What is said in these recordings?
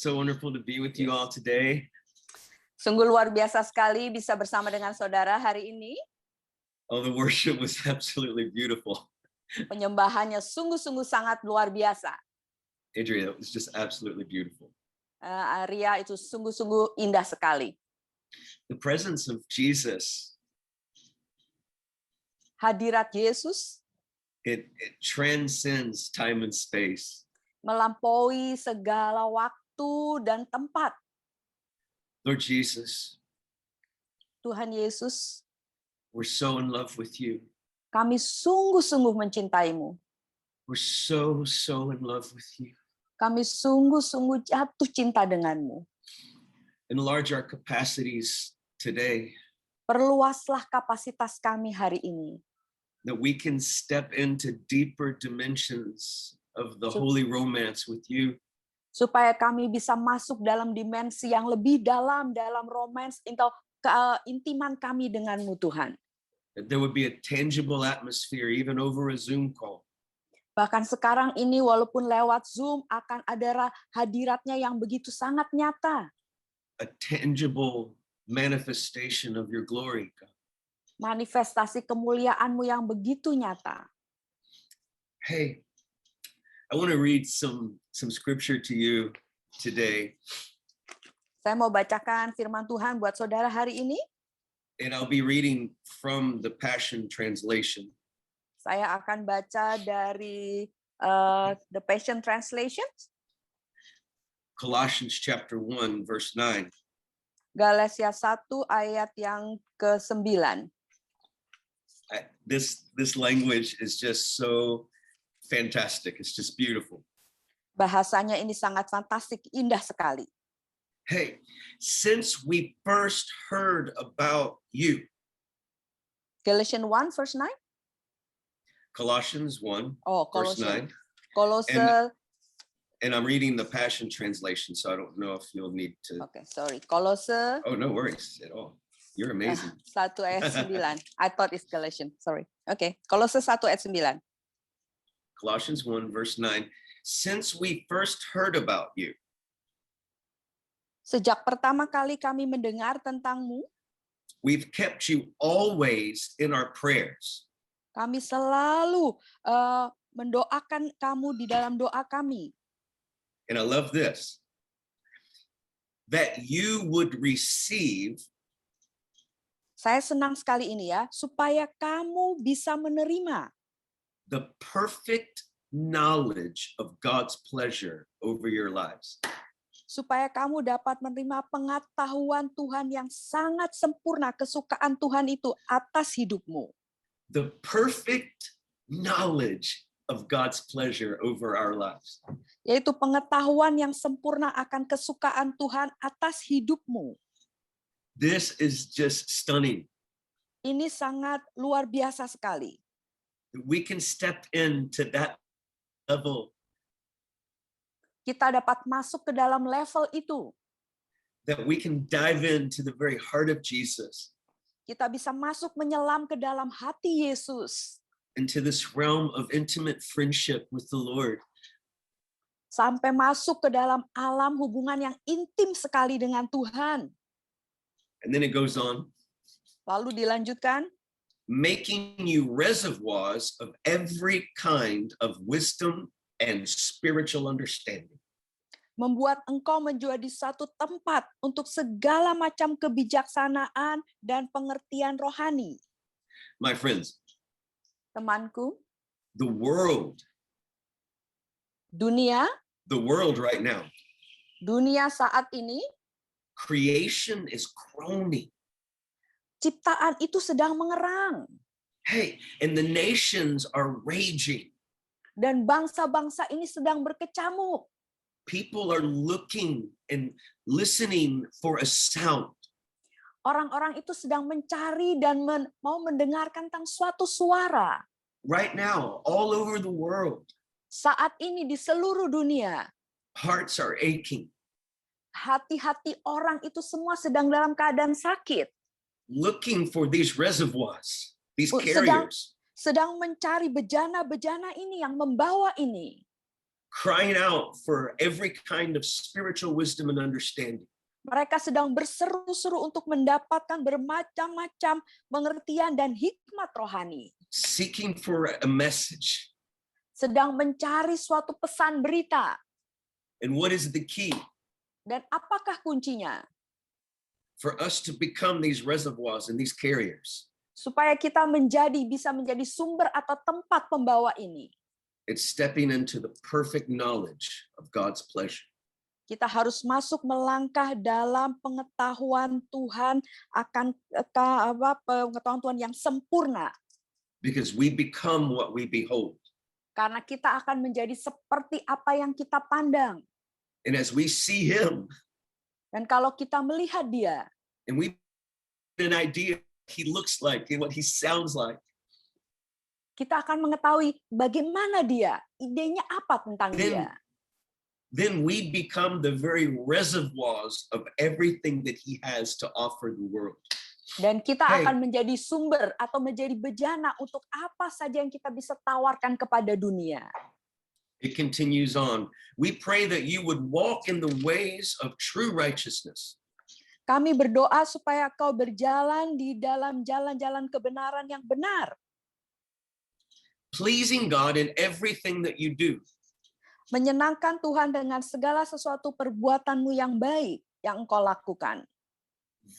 so wonderful to be with you all today. Sungguh luar biasa sekali bisa bersama dengan saudara hari ini. Oh, the worship was absolutely beautiful. Penyembahannya sungguh-sungguh sangat luar biasa. Adria, it was just absolutely beautiful. Arya itu sungguh-sungguh indah sekali. The presence of Jesus, Hadirat Yesus it transcends time and space. melampaui segala waktu dan tempat. Lord Jesus, Tuhan Yesus, we're so in love with you. kami sungguh-sungguh mencintaimu. We're so in love with you. Kami sungguh-sungguh jatuh cinta denganmu. Enlarge our capacities today, Perluaslah kapasitas kami hari ini. that we can step into deeper dimensions of the holy romance with you. Supaya kami bisa masuk dalam dimensi yang lebih dalam romance atau keintiman kami denganmu Tuhan. That there would be a tangible atmosphere even over a Zoom call. Bahkan sekarang ini walaupun lewat Zoom akan ada hadiratnya yang begitu sangat nyata. A tangible manifestation of your glory, God. Manifestasi kemuliaanmu yang begitu nyata. Hey, I want to read some scripture to you today. Saya mau bacakan firman Tuhan buat saudara hari ini. And I'll be reading from the Passion Translation. Saya akan baca dari the Passion Translation. Colossians chapter 1, verse 9. Galatia 1 ayat yang ke-9. This language is just so fantastic. It's just beautiful. Bahasanya ini sangat fantastik, indah sekali. Hey, since we first heard about you. Galatians 1 verse 9. Colossians 1 verse 9. And I'm reading the Passion Translation, so I don't know if you'll need to. Okay, sorry. Kolose. Oh, no worries at all. You're amazing. 1 ayat 9. I thought it's Galatians. Sorry. Okay. Kolose 1 ayat 9. Colossians 1 verse 9. Since we first heard about you. Sejak pertama kali kami mendengar tentangmu, we've kept you always in our prayers. Kami selalu mendoakan kamu di dalam doa kami. And I love this. That you would receive. Saya senang sekali ini ya, supaya kamu bisa menerima the perfect knowledge of God's pleasure over your lives. Supaya kamu dapat menerima pengetahuan Tuhan yang sangat sempurna, kesukaan Tuhan itu atas hidupmu. The perfect knowledge of God's pleasure over our lives. Yaitu pengetahuan yang sempurna akan kesukaan Tuhan atas hidupmu. This is just stunning. Ini sangat luar biasa sekali. We can step into that level. Kita dapat masuk ke dalam level itu. That we can dive into the very heart of Jesus. Kita bisa masuk menyelam ke dalam hati Yesus. Into this realm of intimate friendship with the Lord. Sampai masuk ke dalam alam hubungan yang intim sekali dengan Tuhan. And then it goes on. Lalu dilanjutkan. Making you reservoirs of every kind of wisdom and spiritual understanding. Membuat engkau menjadi satu tempat untuk segala macam kebijaksanaan dan pengertian rohani. My friends, temanku, the world right now, dunia saat ini, creation is groaning. Ciptaan itu sedang mengerang. Hey, and the nations are raging. Dan bangsa-bangsa ini sedang berkecamuk. People are looking and listening for a sound. Orang-orang itu sedang mencari dan mau mendengarkan tentang suatu suara. Right now, all over the world. Saat ini di seluruh dunia. Hearts are aching. Hati-hati orang itu semua sedang dalam keadaan sakit. Looking for these reservoirs, these carriers. Sedang mencari bejana-bejana ini yang membawa ini. crying out for every kind of spiritual wisdom and understanding. Mereka sedang berseru-seru untuk mendapatkan bermacam-macam pengertian dan hikmat rohani. Seeking for a message. Sedang mencari suatu pesan berita. And what is the key? Dan apakah kuncinya? For us to become these reservoirs and these carriers. Supaya kita bisa menjadi sumber atau tempat pembawa ini. It's stepping into the perfect knowledge of God's pleasure. Kita harus masuk melangkah dalam pengetahuan Tuhan akan pengetahuan Tuhan yang sempurna. Because we become what we behold. Karena kita akan menjadi seperti apa yang kita pandang. And as we see him, dan kalau kita melihat dia, and we have an idea what he looks like and what he sounds like, kita akan mengetahui bagaimana dia, idenya apa tentang dia. Then we become the very reservoirs of everything that he has to offer the world. Dan kita akan menjadi sumber atau menjadi bejana untuk apa saja yang kita bisa tawarkan kepada dunia. It continues on. We pray that you would walk in the ways of true righteousness. Kami berdoa supaya kau berjalan di dalam jalan-jalan kebenaran yang benar. Pleasing God in everything that you do. Menyenangkan Tuhan dengan segala sesuatu perbuatanmu yang baik yang engkau lakukan.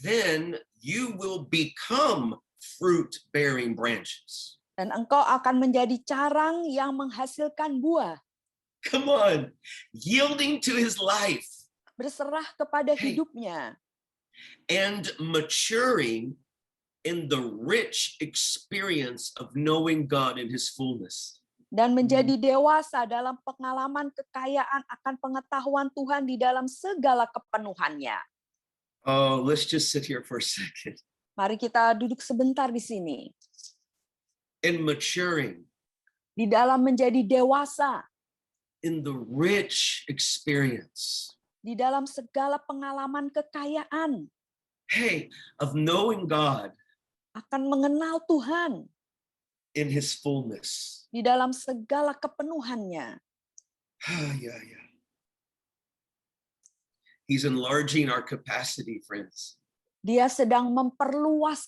Then you will become fruit-bearing branches. Dan engkau akan menjadi carang yang menghasilkan buah. Come on, yielding to his life. Berserah kepada hidupnya. And maturing in the rich experience of knowing God in his fullness. Dan menjadi dewasa dalam pengalaman kekayaan akan pengetahuan Tuhan di dalam segala kepenuhannya. Oh, let's just sit here for a second. Mari kita duduk sebentar di sini. In maturing. Di dalam menjadi dewasa. In the rich experience. Di dalam segala pengalaman kekayaan. Hey, of knowing God. Akan mengenal Tuhan. In his fullness. Di dalam segala kepenuhannya. Yeah. He's enlarging our capacity, friends. Dia sedang memperluas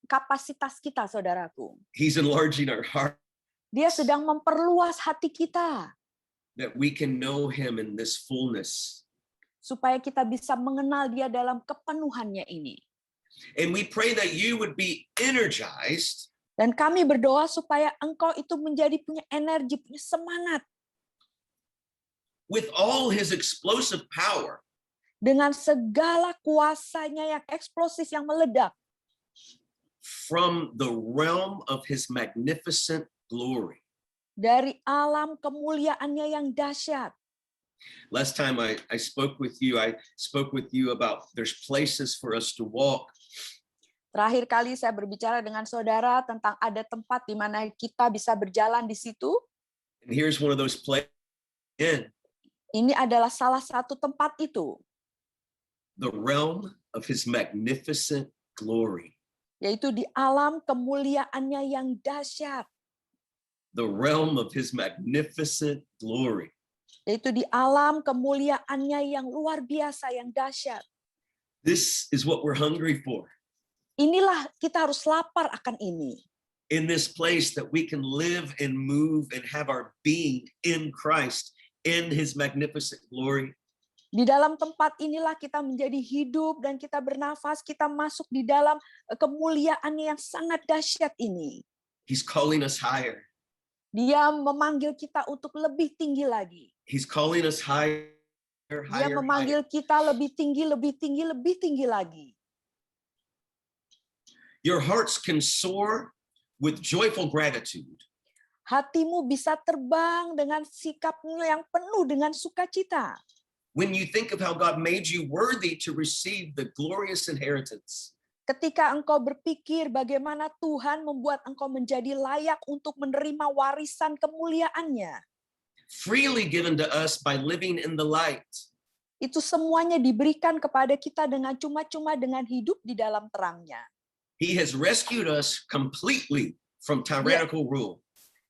kapasitas kita, saudaraku. He's enlarging our heart. Dia sedang memperluas hati kita. That we can know him in this fullness. Supaya kita bisa mengenal dia dalam kepenuhannya ini. And we pray that you would be energized. Dan kami berdoa supaya engkau itu menjadi punya energi, punya semangat. With all his explosive power. Dengan segala kuasanya yang eksplosif, yang meledak. From the realm of his magnificent glory. Dari alam kemuliaannya yang dahsyat. Last time I spoke with you about there's places for us to walk. Terakhir kali saya berbicara dengan saudara tentang ada tempat di mana kita bisa berjalan di situ. And here's one of those places. Ini adalah salah satu tempat itu. The realm of his magnificent glory. Yaitu di alam kemuliaannya yang dahsyat. The realm of his magnificent glory. Yaitu di alam kemuliaannya yang luar biasa, yang dahsyat. This is what we're hungry for. Inilah kita harus lapar akan ini. In this place that we can live and move and have our being in Christ, in his magnificent glory. Di dalam tempat inilah kita menjadi hidup dan kita bernafas, kita masuk di dalam kemuliaannya yang sangat dahsyat ini. He's calling us higher. Dia memanggil kita untuk lebih tinggi lagi. He's calling us higher. Dia memanggil kita lebih tinggi, lebih tinggi, lebih tinggi lagi. Your hearts can soar with joyful gratitude. Hatimu bisa terbang dengan sikapmu yang penuh dengan sukacita. When you think of how God made you worthy to receive the glorious inheritance. Ketika engkau berpikir bagaimana Tuhan membuat engkau menjadi layak untuk menerima warisan kemuliaannya. Freely given to us by living in the light. Itu semuanya diberikan kepada kita dengan cuma-cuma dengan hidup di dalam terangnya. He has rescued us completely from tyrannical rule.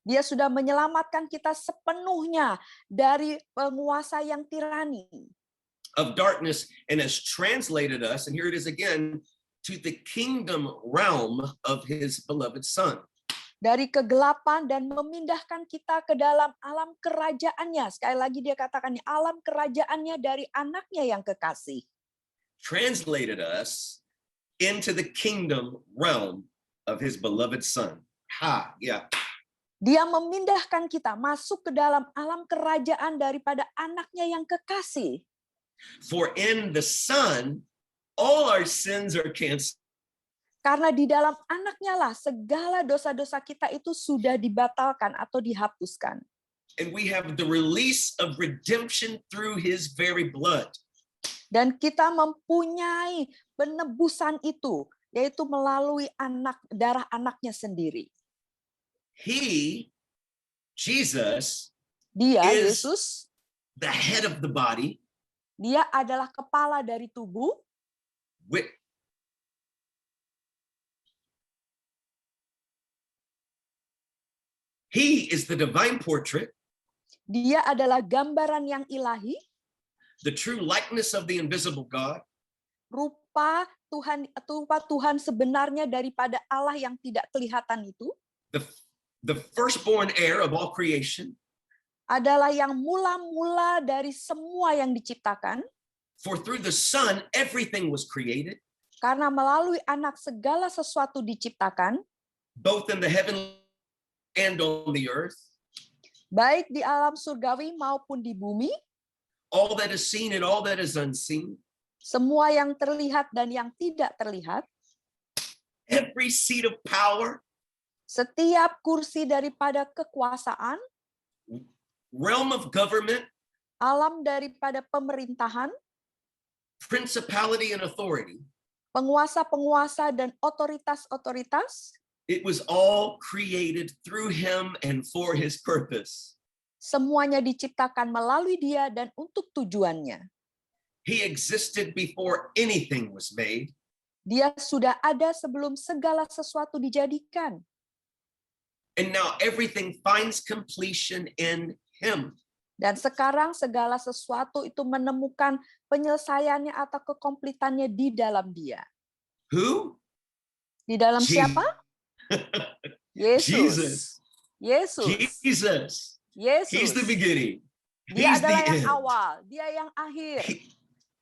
Dia sudah menyelamatkan kita sepenuhnya dari penguasa yang tirani, of darkness and has translated us, and here it is again, to the kingdom realm of his beloved Son. dari kegelapan dan memindahkan kita ke dalam alam kerajaannya. Sekali lagi dia katakan alam kerajaannya dari anaknya yang kekasih. Translated us into the kingdom realm of his beloved Son. Yeah. Dia memindahkan kita masuk ke dalam alam kerajaan daripada anaknya yang kekasih. For in the Son, all our sins are canceled. Karena di dalam anaknya lah segala dosa-dosa kita itu sudah dibatalkan atau dihapuskan. And we have the release of redemption through his very blood. Dan kita mempunyai penebusan itu, yaitu melalui darah anaknya sendiri. He, Jesus, Dia, is Yesus, the head of the body. dia adalah kepala dari tubuh. He is the divine portrait. Dia adalah gambaran yang ilahi. The true likeness of the invisible God. Rupa Tuhan sebenarnya daripada Allah yang tidak kelihatan itu. The firstborn heir of all creation. Adalah yang mula-mula dari semua yang diciptakan. For through the Son everything was created. Karena melalui anak segala sesuatu diciptakan. Both in the heaven and on the earth. Baik di alam surgawi maupun di bumi. All that is seen and all that is unseen. Semua yang terlihat dan yang tidak terlihat. Every seat of power. Setiap kursi daripada kekuasaan. Realm of government. Alam daripada pemerintahan. Principality and authority. Penguasa-penguasa dan otoritas-otoritas. It was all created through him and for his purpose. Semuanya diciptakan melalui dia dan untuk tujuannya. He existed before anything was made. Dia sudah ada sebelum segala sesuatu dijadikan. And now everything finds completion in him. Dan sekarang segala sesuatu itu menemukan penyelesaiannya atau kekomplitannya di dalam dia. Who? Di dalam siapa? Yesus. Yesus. Jesus. Yesus. He's the beginning. Dia He's adalah the yang end. awal, dia yang akhir.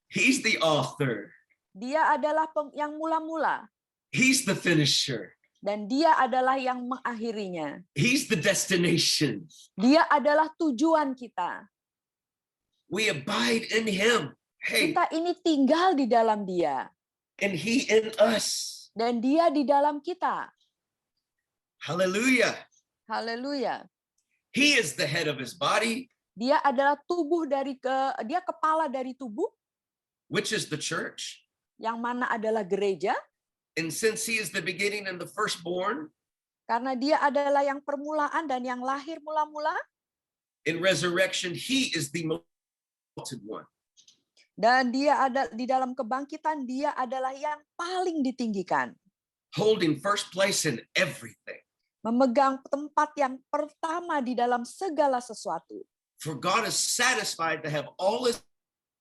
He's the author. Dia adalah yang mula-mula. He's the finisher. Dan dia adalah yang mengakhirinya. He's the destination. Dia adalah tujuan kita. We abide in him. Hey. Kita ini tinggal di dalam dia. And he in us. Dan dia di dalam kita. Hallelujah. Haleluya. He is the head of his body. Dia adalah dia kepala dari tubuh. Which is the church. Yang mana adalah gereja. And since he is the beginning and the firstborn. Karena dia adalah yang permulaan dan yang lahir mula-mula. In resurrection, he is the most exalted one. Dan dia ada di dalam kebangkitan, dia adalah yang paling ditinggikan. Holding first place in everything. Memegang tempat yang pertama di dalam segala sesuatu. For God is satisfied to have all his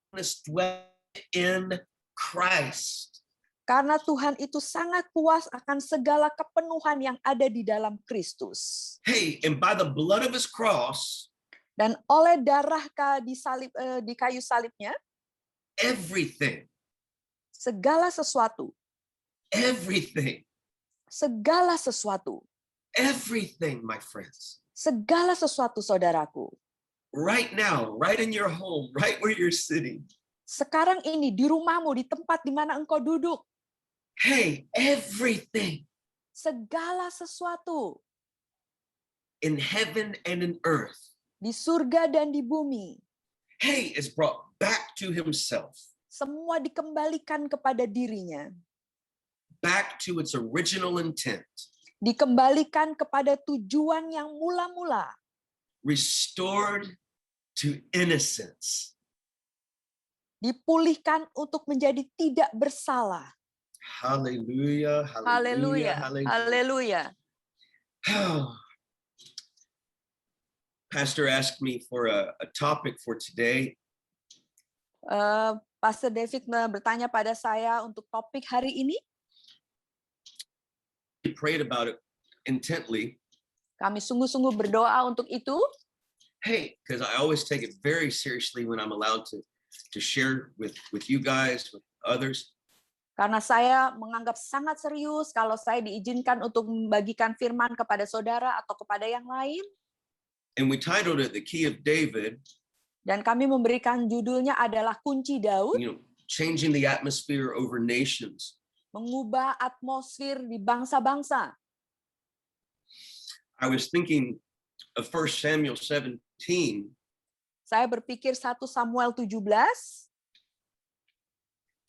fullness dwell in Christ. Karena Tuhan itu sangat puas akan segala kepenuhan yang ada di dalam Kristus. Hey, and by the blood of his cross. Dan oleh darah di kayu salibnya. Everything. Segala sesuatu. Everything. Segala sesuatu. Everything, my friends. Segala sesuatu, saudaraku. Right now, right in your home, right where you're sitting. Sekarang ini di rumahmu, di tempat di mana engkau duduk. Hey, everything. Segala sesuatu. In heaven and in earth. Di surga dan di bumi. Hey, is brought back to himself. Semua dikembalikan kepada dirinya. Back to its original intent. Dikembalikan kepada tujuan yang mula-mula. Restored to innocence. Dipulihkan untuk menjadi tidak bersalah. Hallelujah, hallelujah, Haleluya, haleluya. Pastor asked me for a topic for today, Pastor David bertanya pada saya untuk topik hari ini. we prayed about it intently. Kami sungguh-sungguh berdoa untuk itu. Hey, because I always take it very seriously when I'm allowed to share with you guys, with others. Karena saya menganggap sangat serius kalau saya diizinkan untuk membagikan firman kepada saudara atau kepada yang lain. And we titled it The Key of David, Dan kami memberikan judulnya adalah Kunci Daud, changing the atmosphere over nations. mengubah atmosfer di bangsa-bangsa. I was thinking of 1 Samuel 17, Saya berpikir 1 Samuel 17,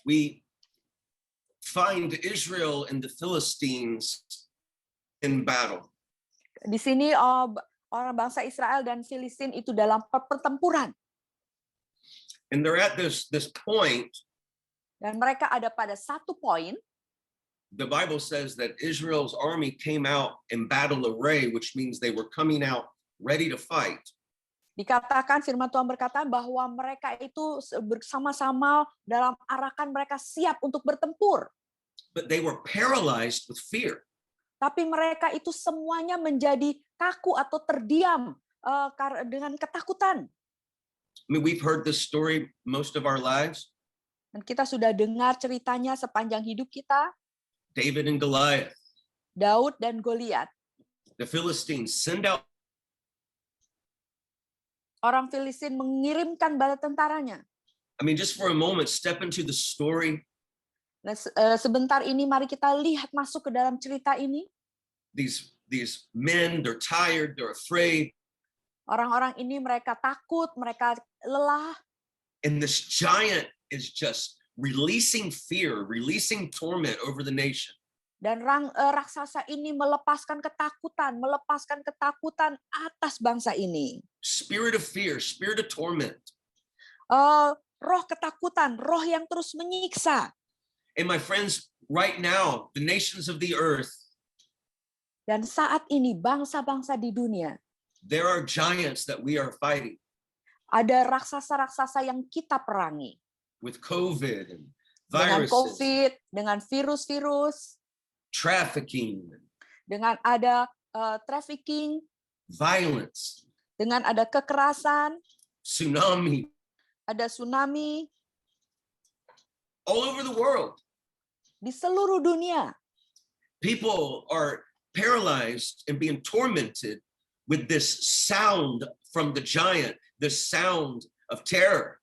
we find Israel and the Philistines in battle. di sini orang bangsa Israel dan Filistin itu dalam pertempuran. And they're at this point, Dan mereka ada pada satu poin, the Bible says that Israel's army came out in battle array, which means they were coming out ready to fight. dikatakan firman Tuhan berkata bahwa mereka itu bersama-sama dalam arakan mereka siap untuk bertempur. But they were paralyzed with fear. Tapi mereka itu semuanya menjadi kaku atau terdiam dengan ketakutan. I mean, we've heard this story most of our lives. Dan kita sudah dengar ceritanya sepanjang hidup kita, David and Goliath. Daud dan Goliat. The Philistines send out. Orang Filistin mengirimkan bala tentaranya. I mean, just for a moment, step into the story. Nah, sebentar ini mari kita lihat masuk ke dalam cerita ini. These men, they're tired, they're afraid. Orang-orang ini mereka takut, mereka lelah. And this giant is just releasing fear, releasing torment over the nation. Dan raksasa ini melepaskan ketakutan atas bangsa ini. Spirit of fear, spirit of torment. Roh ketakutan, roh yang terus menyiksa. And my friends, right now, the nations of the earth, Dan saat ini bangsa-bangsa di dunia, there are giants that we are fighting ada raksasa-raksasa yang kita perangi. with COVID and Dengan viruses, COVID, dengan virus-virus, trafficking, dengan ada trafficking, violence, dengan ada kekerasan, tsunami, ada tsunami all over the world. di seluruh dunia. People are paralyzed and being tormented with this sound from the giant, the sound of terror.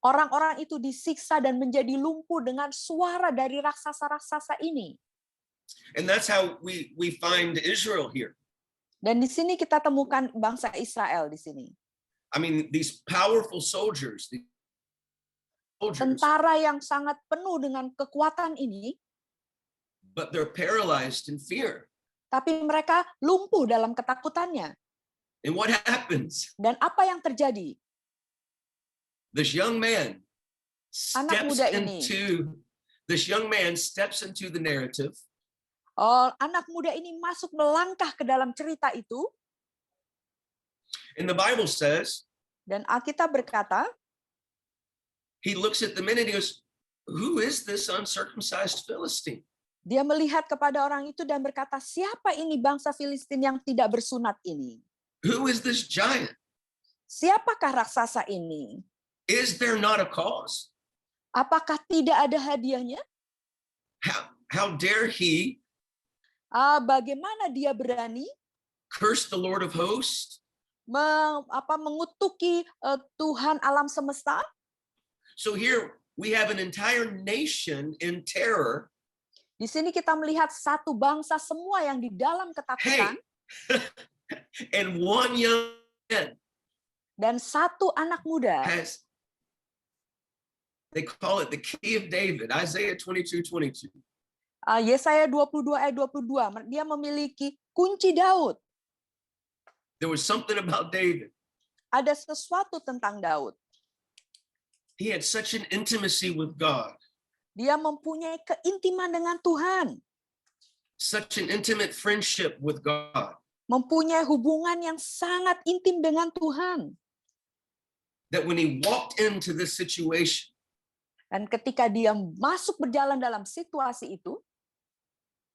Orang-orang itu disiksa dan menjadi lumpuh dengan suara dari raksasa-raksasa ini. And that's how we find Israel here. Dan di sini kita temukan bangsa Israel di sini. I mean, these powerful soldiers, Tentara yang sangat penuh dengan kekuatan ini, but they're paralyzed in fear. tapi mereka lumpuh dalam ketakutannya. And what happens? Dan apa yang terjadi? This young man steps into the narrative. Anak muda ini masuk melangkah ke dalam cerita itu. And the Bible says, Dan Alkitab berkata, he looks at the men and he goes, who is this uncircumcised Philistine? dia melihat kepada orang itu dan berkata, siapa ini bangsa Filistin yang tidak bersunat ini? Who is this giant? Siapakah raksasa ini? Is there not a cause? Apakah tidak ada hadiahnya? How dare he Bagaimana dia berani curse the Lord of hosts? mengutuki Tuhan alam semesta? So here we have an entire nation in terror. Di sini kita melihat satu bangsa semua yang di dalam ketakutan. And one young man. Dan satu anak muda. They call it the key of David, Isaiah 22:22. Yesaya 22 ayat 22. Dia memiliki kunci Daud. There was something about David. Ada sesuatu tentang Daud. He had such an intimacy with God. Dia mempunyai keintiman dengan Tuhan. Such an intimate friendship with God. mempunyai hubungan yang sangat intim dengan Tuhan. That when he walked into this situation, Dan ketika dia masuk berjalan dalam situasi itu,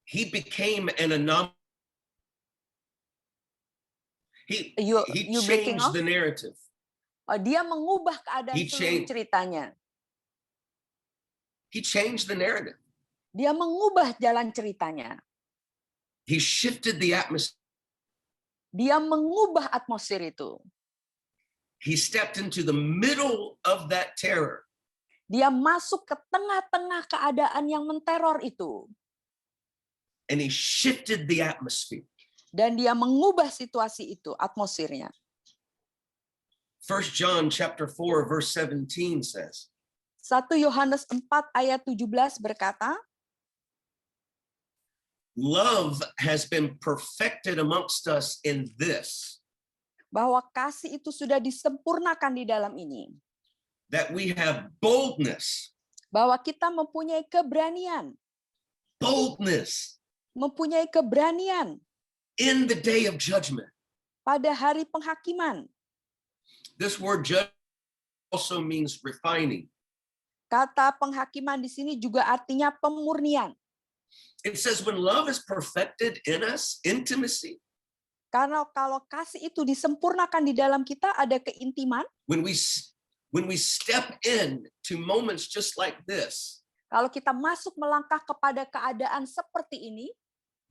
he became an anomaly. He you breaking changed off? the narrative. Dia mengubah keadaan He seluruh changed. ceritanya. He changed the narrative. Dia mengubah jalan ceritanya. He shifted the atmosphere. Dia mengubah atmosfer itu. He stepped into the middle of that terror. Dia masuk ke tengah-tengah keadaan yang menteror itu. And he shifted the atmosphere. Dan dia mengubah situasi itu, atmosfernya. 1 John chapter 4 verse 17 says, 1 Yohanes 4 ayat 17 berkata, love has been perfected amongst us in this, bahwa kasih itu sudah disempurnakan di dalam ini. that we have boldness, Bahwa kita mempunyai keberanian. boldness Mempunyai keberanian in the day of judgment. pada hari penghakiman. This word judge also means refining. Kata penghakiman di sini juga artinya pemurnian. It says when love is perfected in us, intimacy, Karena kalau kasih itu disempurnakan di dalam kita, ada keintiman. when we step in to moments just like this, Kalau kita masuk melangkah kepada keadaan seperti ini,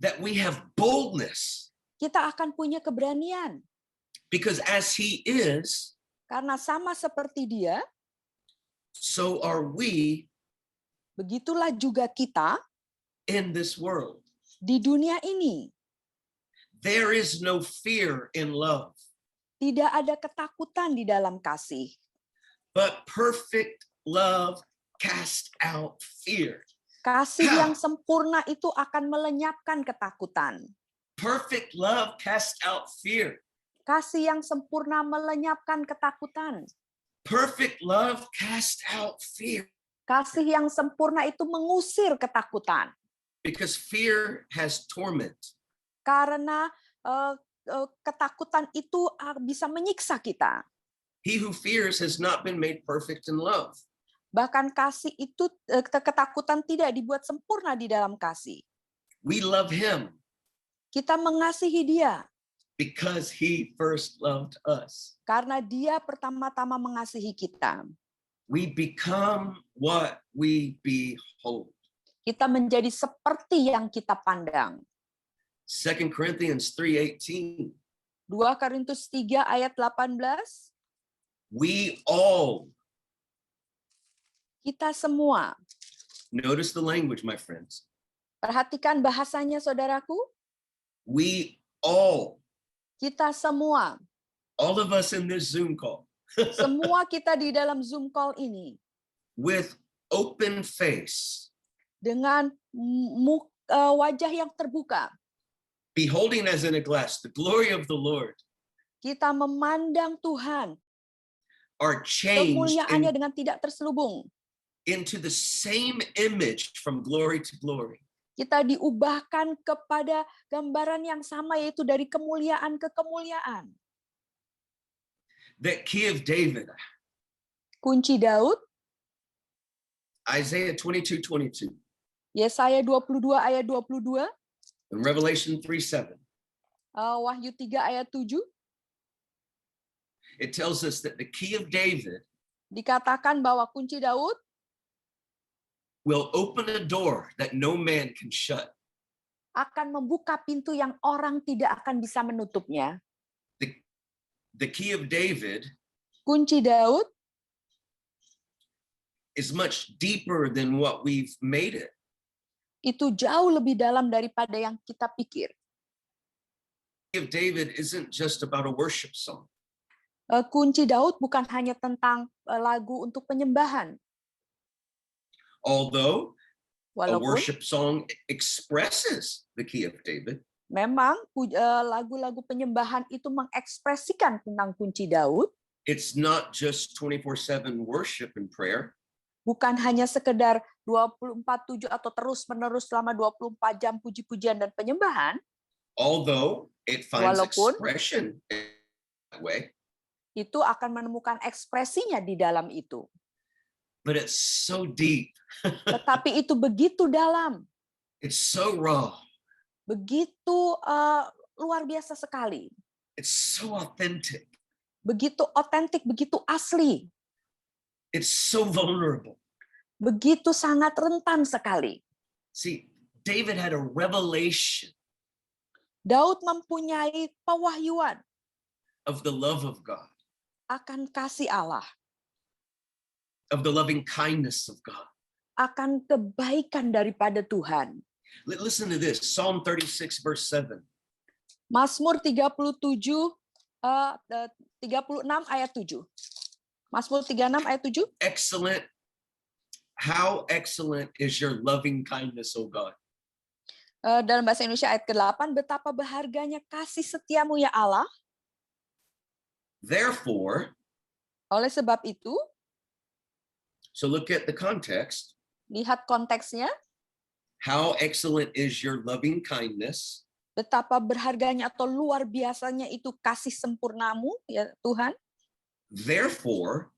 that we have boldness, kita akan punya keberanian. because as he is, Karena sama seperti dia, so are we begitulah juga kita in this world. di dunia ini. There is no fear in love, Tidak ada ketakutan di dalam kasih. but perfect love casts out fear. Kasih yang sempurna itu akan melenyapkan ketakutan. Perfect love casts out fear. Kasih yang sempurna melenyapkan ketakutan. Perfect love casts out fear. Kasih yang sempurna itu mengusir ketakutan. Because fear has torment. Karena ketakutan itu bisa menyiksa kita. He who fears has not been made perfect in love. Bahkan kasih itu, ketakutan tidak dibuat sempurna di dalam kasih. We love him Kita mengasihi dia. because he first loved us. Karena dia pertama-tama mengasihi kita. We become what we behold. Kita menjadi seperti yang kita pandang. 2 Corinthians 3:18. 2 Korintus 3 ayat 18. We all, Kita semua. notice the language, my friends. Perhatikan bahasanya, saudaraku. We all Kita semua. of us in this Zoom call, Semua kita di dalam Zoom call ini. with open face, Dengan wajah yang terbuka. beholding as in a glass the glory of the Lord, Kita memandang Tuhan. are changed Kemuliaannya dengan tidak terselubung. into the same image from glory to glory. Kita diubahkan kepada gambaran yang sama, yaitu dari kemuliaan ke kemuliaan. That key of David, Kunci Daud, Isaiah 22:22, Yesaya 22 ayat 22, and Revelation 3:7. Wahyu 3 ayat 7, It tells us that the key of David dikatakan bahwa kunci Daud will open a door that no man can shut. akan membuka pintu yang orang tidak akan bisa menutupnya. The key of David Kunci Daud is much deeper than what we've made it. itu jauh lebih dalam daripada yang kita pikir. The key of David isn't just about a worship song. Kunci Daud bukan hanya tentang lagu untuk penyembahan. Although a Walaupun worship song expresses the key of David, memang lagu-lagu penyembahan itu mengekspresikan tentang kunci Daud, it's not just 24/7 worship and prayer. bukan hanya sekedar 24/7 atau terus-menerus selama 24 jam puji-pujian dan penyembahan. although it finds Walaupun expression that way, itu akan menemukan ekspresinya di dalam itu. but it's so deep. Tetapi itu begitu dalam, It's so raw. begitu luar biasa sekali, It's so authentic. begitu otentik, begitu asli, It's so vulnerable. begitu sangat rentan sekali. See, David had a revelation Daud mempunyai pewahyuan of the love of God, akan kasih Allah, of the loving kindness of God. akan kebaikan daripada Tuhan. Listen to this, Psalm 36, verse 7. Mazmur 36 ayat 7. Mazmur 36 ayat 7. Excellent, how excellent is your loving kindness, O God. Dalam bahasa Indonesia ayat ke-8, betapa berharganya kasih setiamu ya Allah. Therefore, Oleh sebab itu, so look at the context. lihat konteksnya, How excellent is your loving kindness. betapa berharganya atau luar biasanya itu kasih sempurnamu ya Tuhan. Therefore,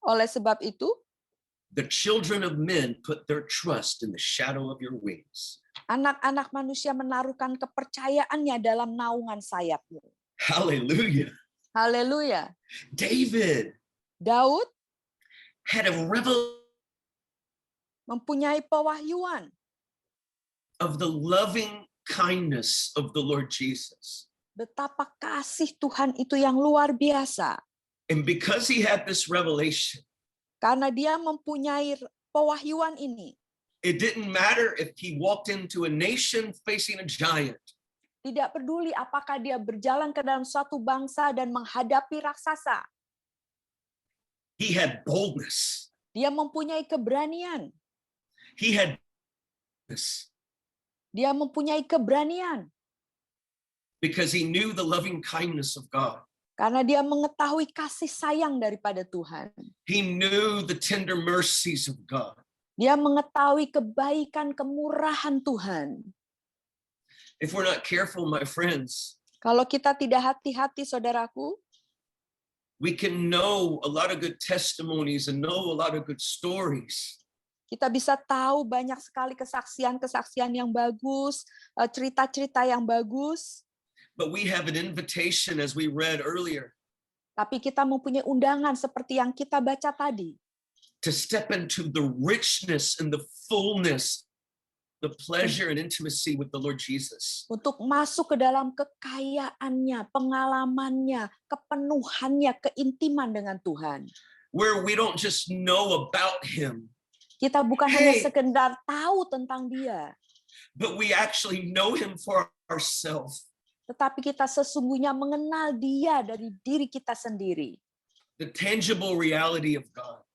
Oleh sebab itu, the children of men put their trust in the shadow of your wings. anak-anak manusia menaruhkan kepercayaannya dalam naungan sayapmu. Hallelujah. Haleluya. David Daud had a revelation mempunyai pewahyuan of the loving kindness of the Lord Jesus. betapa kasih Tuhan itu yang luar biasa. And because he had this revelation, Karena dia mempunyai pewahyuan ini, it didn't matter if he walked into a nation facing a giant. tidak peduli apakah dia berjalan ke dalam suatu bangsa dan menghadapi raksasa. He had boldness. Dia mempunyai keberanian. He had boldness Dia mempunyai keberanian. because he knew the loving kindness of God. Karena dia mengetahui kasih sayang daripada Tuhan. He knew the tender mercies of God. Dia mengetahui kebaikan, kemurahan Tuhan. If we're not careful, my friends, Kalau kita tidak hati-hati, saudaraku, we can know a lot of good testimonies and know a lot of good stories. kita bisa tahu banyak sekali kesaksian-kesaksian yang bagus, cerita-cerita yang bagus. But we have an invitation, as we read earlier, Tapi kita mempunyai undangan seperti yang kita baca tadi. to step into the richness and the fullness, the pleasure and intimacy with the Lord Jesus. Untuk masuk ke dalam kekayaannya, pengalamannya, kepenuhannya, keintiman dengan Tuhan. Where we don't just know about him, Kita bukan hanya Hey. sekedar tahu tentang dia, but we actually know him for ourselves. tetapi kita sesungguhnya mengenal dia dari diri kita sendiri. The tangible reality of God,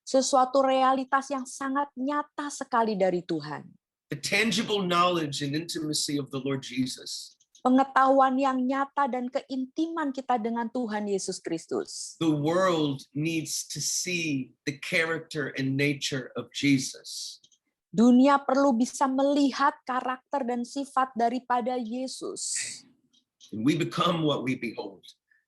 Sesuatu realitas yang sangat nyata sekali dari Tuhan. the tangible knowledge and intimacy of the Lord Jesus. Pengetahuan yang nyata dan keintiman kita dengan Tuhan Yesus Kristus. The world needs to see the character and nature of Jesus. Dunia perlu bisa melihat karakter dan sifat daripada Yesus. And we become what we behold.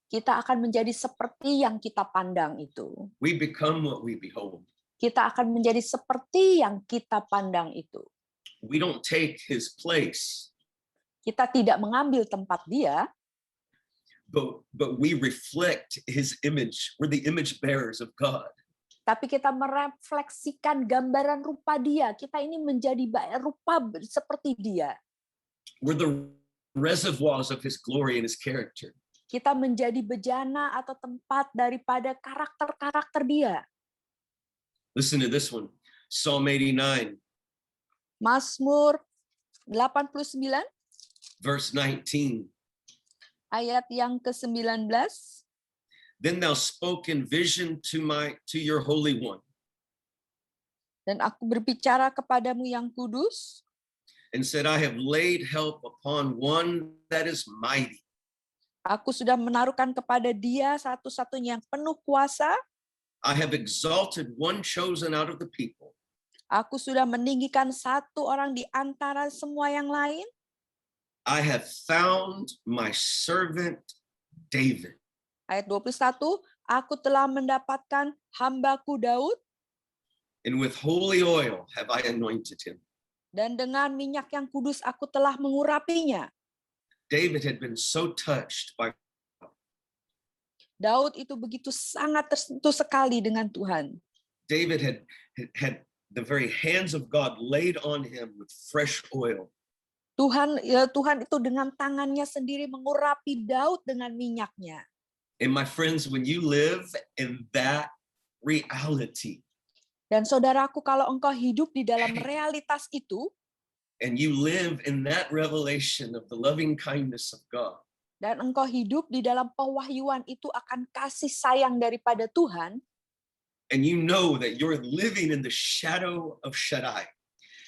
Kita akan menjadi seperti yang kita pandang itu. We become what we behold. Kita akan menjadi seperti yang kita pandang itu. We don't take his place, Kita tidak mengambil tempat dia, but we reflect his image. We're the image bearers of God. tapi kita merefleksikan gambaran rupa dia. Kita ini menjadi rupa seperti dia. We're the reservoirs of his glory and his character. Kita menjadi bejana atau tempat daripada karakter-karakter dia. Listen to this one. Psalm 89, Mazmur 89 verse 19. ayat yang ke-19. Then thou spoke in vision to your Holy One, Dan aku berbicara kepadamu yang kudus, and said, I have laid help upon one that is mighty. aku sudah menaruhkan kepada dia satu-satunya yang penuh kuasa. I have exalted one chosen out of the people. Aku sudah meninggikan satu orang di antara semua yang lain. I have found my servant David. Ayat 21, aku telah mendapatkan hambaku Daud, And with holy oil have I anointed him. dan dengan minyak yang kudus aku telah mengurapinya. David had been so touched by Daud itu begitu sangat tersentuh sekali dengan Tuhan. David had the very hands of God laid on him with fresh oil. Tuhan itu dengan tangannya sendiri mengurapi Daud dengan minyaknya. And my friends, when you live in that reality, Dan saudaraku, kalau engkau hidup di dalam realitas itu, and you live in that revelation of the loving kindness of God, dan engkau hidup di dalam pewahyuan itu akan kasih sayang daripada Tuhan, and you know that you're living in the shadow of Shaddai,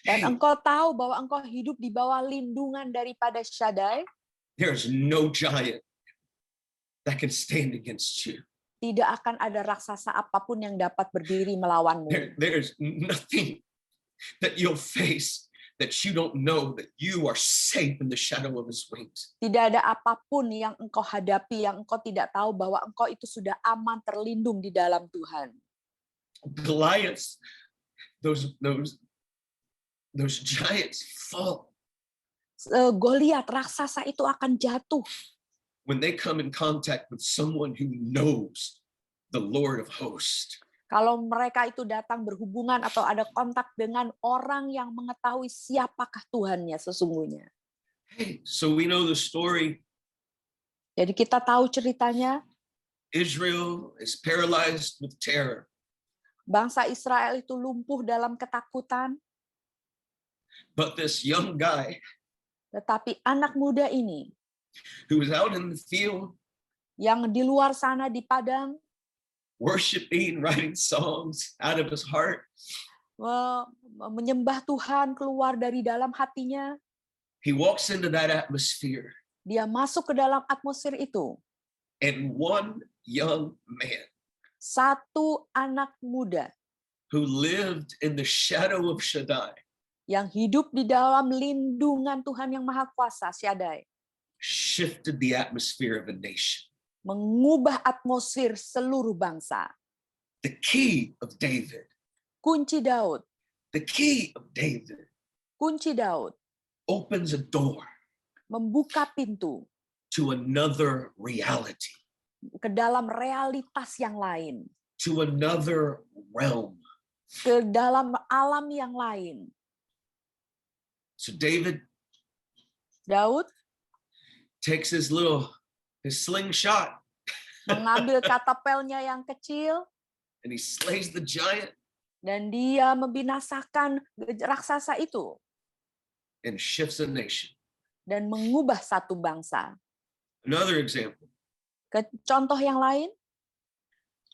dan engkau tahu bahwa engkau hidup di bawah lindungan daripada Shaddai, there's no giant that can stand against you. tidak akan ada raksasa apapun yang dapat berdiri melawanmu. There's nothing that you'll face that you don't know that you are safe in the shadow of his wings. Tidak ada apapun yang engkau hadapi yang engkau tidak tahu bahwa engkau itu sudah aman terlindung di dalam Tuhan. Goliath, those giants fall Goliat, raksasa itu akan jatuh when they come in contact with someone who knows the Lord of hosts. kalau mereka itu datang berhubungan atau ada kontak dengan orang yang mengetahui siapakah Tuhannya sesungguhnya. Hey, so we know the story. Jadi kita tahu ceritanya, Israel is paralyzed with terror. bangsa Israel itu lumpuh dalam ketakutan, But this young guy tetapi anak muda ini who was out in the field yang di luar sana di padang, worshiping, writing songs out of his heart, menyembah Tuhan keluar dari dalam hatinya, he walks into that atmosphere, dia masuk ke dalam atmosfer itu. and one young man Satu anak muda who lived in the shadow of Shaddai yang hidup di dalam lindungan Tuhan yang Maha Kuasa, Shaddai, shifted the atmosphere of a nation. mengubah atmosfer seluruh bangsa. The key of David, Kunci Daud, the key of David kunci Daud opens a door membuka pintu to another reality, ke dalam realitas yang lain, to another realm. ke dalam alam yang lain. So David Daud takes his slingshot mengambil katapelnya yang kecil and he slays the giant dan dia membinasakan raksasa itu and shifts a nation. dan mengubah satu bangsa. Another example, Contoh yang lain,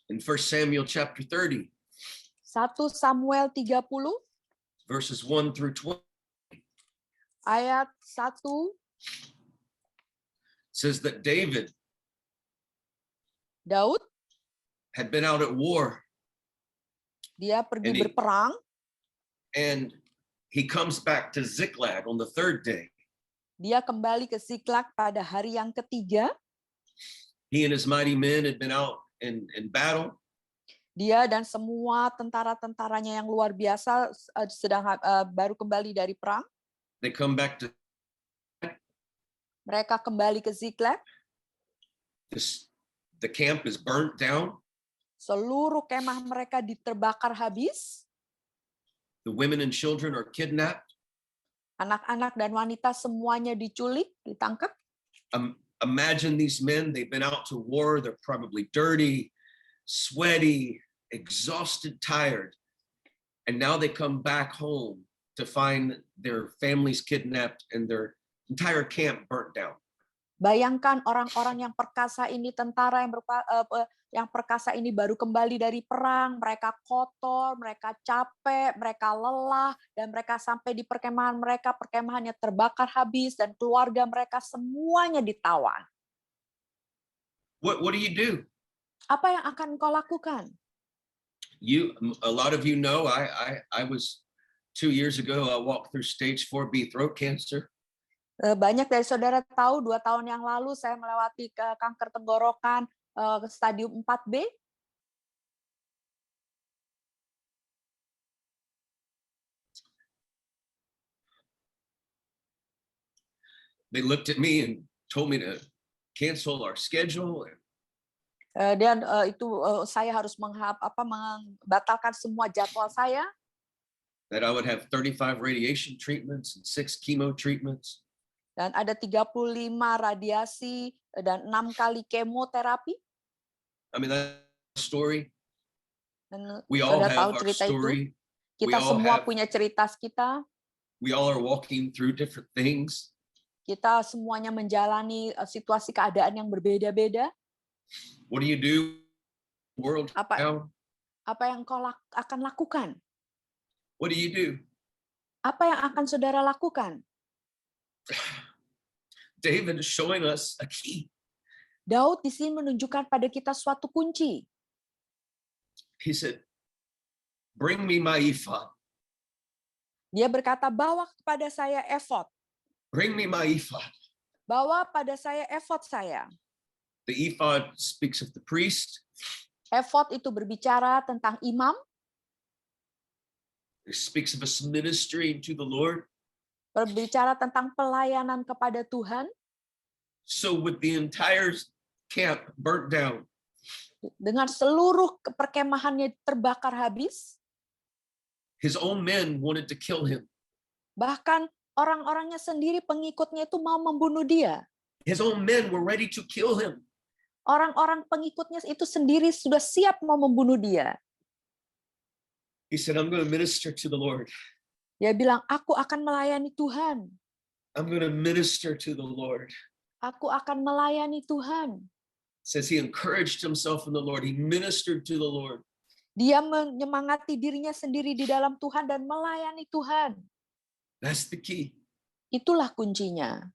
in 1 Samuel chapter 30, 1 Samuel 30 verses 1 through 20, ayat 1, says that David Daud had been out at war, dia pergi Ini. berperang and he comes back to Ziklag on the third day. dia kembali ke Ziklag pada hari yang ketiga. He and his mighty men had been out in battle. Dia dan semua tentara-tentaranya yang luar biasa baru kembali dari perang. They come back to Mereka kembali ke Ziklag. the camp is burnt down. Seluruh kemah mereka diterbakar habis. The women and children are kidnapped. Anak-anak dan wanita semuanya diculik, ditangkap. Imagine these men, they've been out to war, they're probably dirty, sweaty, exhausted, tired. And now they come back home to find their families kidnapped and their entire camp burnt down. Bayangkan orang-orang yang perkasa ini, tentara yang perkasa ini baru kembali dari perang, mereka kotor, mereka capek, mereka lelah, dan mereka sampai di perkemahan mereka, perkemahannya terbakar habis, dan keluarga mereka semuanya ditawan. What do you do? Apa yang akan kau lakukan? A lot of you know, I was 2 years ago, I walked through stage 4B throat cancer. Banyak dari saudara tahu 2 tahun yang lalu saya melewati kanker tenggorokan stadium 4B. They looked at me and told me to cancel our schedule. Dan itu saya harus membatalkan semua jadwal saya. That I would have 35 radiation treatments and 6 chemo treatments. Dan ada 35 radiasi dan 6 kali kemoterapi. I mean, that story. Dan We all saudara have tahu our cerita itu. story. Kita all semua have- punya cerita kita. We all are walking through different things. Kita semuanya menjalani situasi keadaan yang berbeda-beda. What do you do? World now? Apa yang kau akan lakukan? What do you do? Apa yang akan saudara lakukan? David is showing us a key. Daud di sini menunjukkan pada kita suatu kunci. He said, "Bring me my ephod. Dia berkata, bawa kepada saya efod. Bring me my ephod." Bawa pada saya efod saya. The ephod speaks of the priest. Efod itu berbicara tentang imam. It speaks of us ministering to the Lord. Berbicara tentang pelayanan kepada Tuhan. So with the entire camp burnt down, dengan seluruh perkemahannya terbakar habis, his own men wanted to kill him. Bahkan orang-orangnya sendiri, pengikutnya itu mau membunuh dia. His own men were ready to kill him. Orang-orang pengikutnya itu sendiri sudah siap mau membunuh dia. He said, "I'm going to minister to the Lord. Dia bilang, aku akan melayani Tuhan. I'm going to minister to the Lord." Aku akan melayani Tuhan. Says he encouraged himself in the Lord. He ministered to the Lord. Dia menyemangati dirinya sendiri di dalam Tuhan dan melayani Tuhan. That's the key. Itulah kuncinya.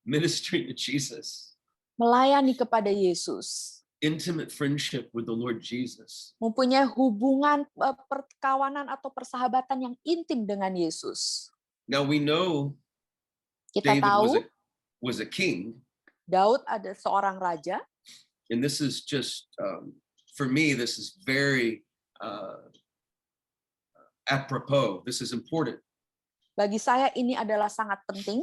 Ministering to Jesus. Melayani kepada Yesus. Intimate friendship with the Lord Jesus. Mempunyai hubungan perkawanan atau persahabatan yang intim dengan Yesus. Now we know Kita David tahu was a king. Daud ada seorang raja. And this is just, for me, this is very apropos. This is important. Bagi saya ini adalah sangat penting.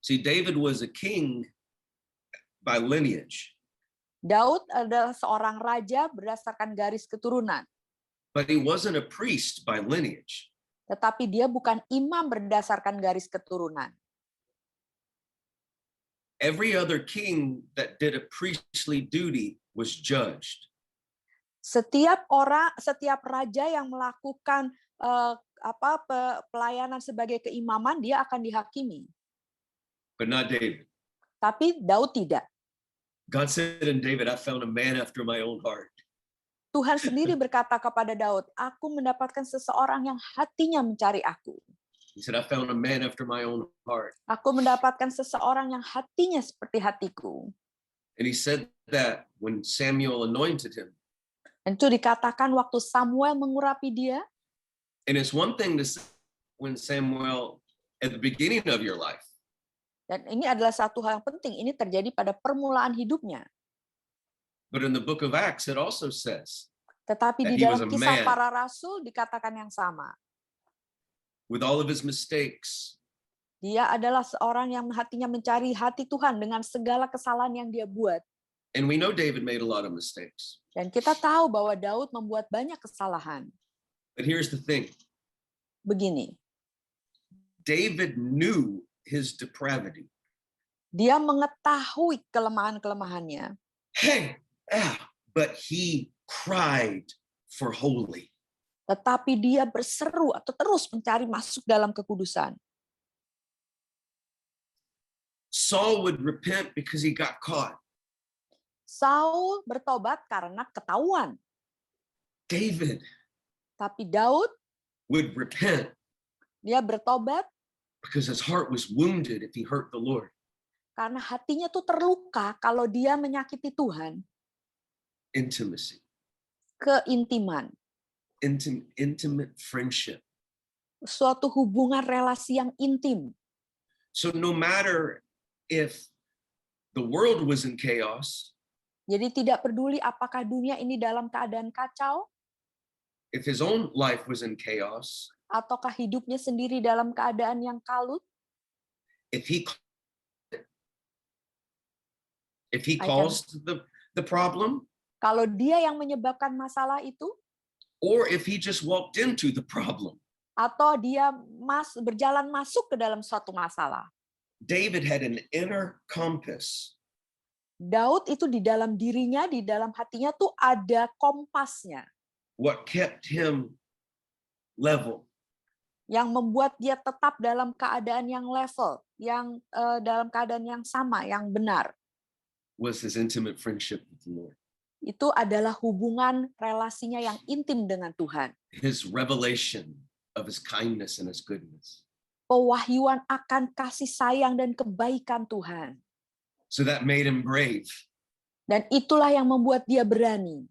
See, David was a king by lineage. Daud adalah seorang raja berdasarkan garis keturunan. But he wasn't a priest by lineage. Tetapi dia bukan imam berdasarkan garis keturunan. Every other king that did a priestly duty was judged. Setiap raja yang melakukan pelayanan sebagai keimaman, dia akan dihakimi. But not David. Tapi Daud tidak. God said in David, "I found a man after my own heart." Tuhan sendiri berkata kepada Daud, aku mendapatkan seseorang yang hatinya mencari aku. He said, "I found a man after my own heart." Aku mendapatkan seseorang yang hatinya seperti hatiku. And he said that when Samuel anointed him. Dan itu dikatakan waktu Samuel mengurapi dia. And it's one thing to say when Samuel at the beginning of your life. Dan ini adalah satu hal yang penting. Ini terjadi pada permulaan hidupnya. But in the book of Acts, it also says Tetapi di that he was dalam a kisah man. para rasul dikatakan yang sama. With all of his mistakes, Dia adalah seorang yang hatinya mencari hati Tuhan dengan segala kesalahan yang dia buat. and we know David made a lot of mistakes. Dan kita tahu bahwa Daud membuat banyak kesalahan. But here's the thing. Begini, David knew his depravity. dia mengetahui kelemahan-kelemahannya. But he cried for holy. Tetapi dia berseru atau terus mencari masuk dalam kekudusan. Saul would repent because he got caught. Saul bertobat karena ketahuan. David Tapi Daud, would repent dia bertobat because his heart was wounded if he hurt the Lord. karena hatinya tuh terluka kalau dia menyakiti Tuhan. Intimacy, Keintiman, intimate friendship. suatu hubungan relasi yang intim. So no matter if the world was in chaos, Jadi tidak peduli apakah dunia ini dalam keadaan kacau, if his own life was in chaos, ataukah hidupnya sendiri dalam keadaan yang kalut, if he I can- caused the problem, kalau dia yang menyebabkan masalah itu, or if he just walked into the problem, atau dia berjalan masuk ke dalam suatu masalah. David had an inner compass. Daud itu di dalam dirinya, di dalam hatinya tuh ada kompasnya What kept him level yang membuat dia tetap dalam keadaan yang level, yang dalam keadaan yang sama, yang benar. was his intimate friendship with the Lord. Itu adalah hubungan relasinya yang intim dengan Tuhan. His revelation of his kindness and his goodness. Pewahyuan akan kasih sayang dan kebaikan Tuhan. So that made him brave. Dan itulah yang membuat dia berani.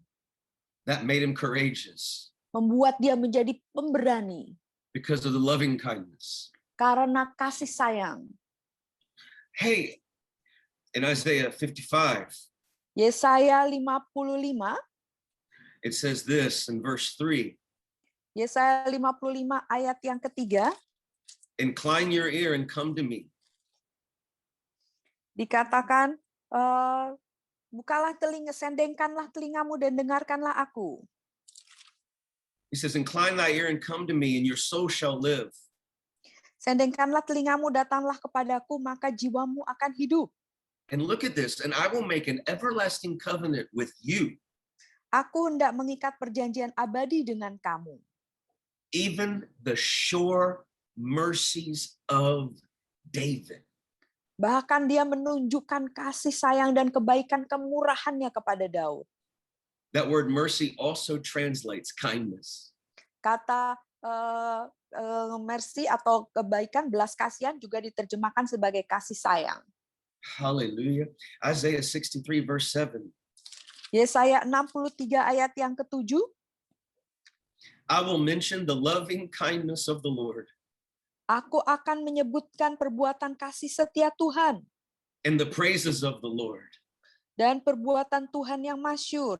That made him courageous Membuat dia menjadi pemberani. because of the loving kindness. Karena kasih sayang. Hey, in Isaiah 55, Yesaya 55, it says this in verse 3. Yesaya 55 ayat yang ketiga, Incline your ear and come to me. dikatakan, bukalah telinga, sendengkanlah telingamu dan dengarkanlah aku. He says, incline thy ear and come to me, and your soul shall live. Sendengkanlah telingamu, datanglah kepadaku, maka jiwamu akan hidup. And look at this, and I will make an everlasting covenant with you, Aku hendak mengikat perjanjian abadi dengan kamu. even the sure mercies of David. Bahkan dia menunjukkan kasih sayang dan kebaikan kemurahannya kepada Daud. That word mercy also translates kindness. Kata mercy atau kebaikan, belas kasihan juga diterjemahkan sebagai kasih sayang. Hallelujah. Isaiah 63 verse 7. Yesaya 63 ayat yang ke-7. I will mention the loving kindness of the Lord Aku akan menyebutkan perbuatan kasih setia Tuhan and the praises of the Lord, dan perbuatan Tuhan yang masyhur,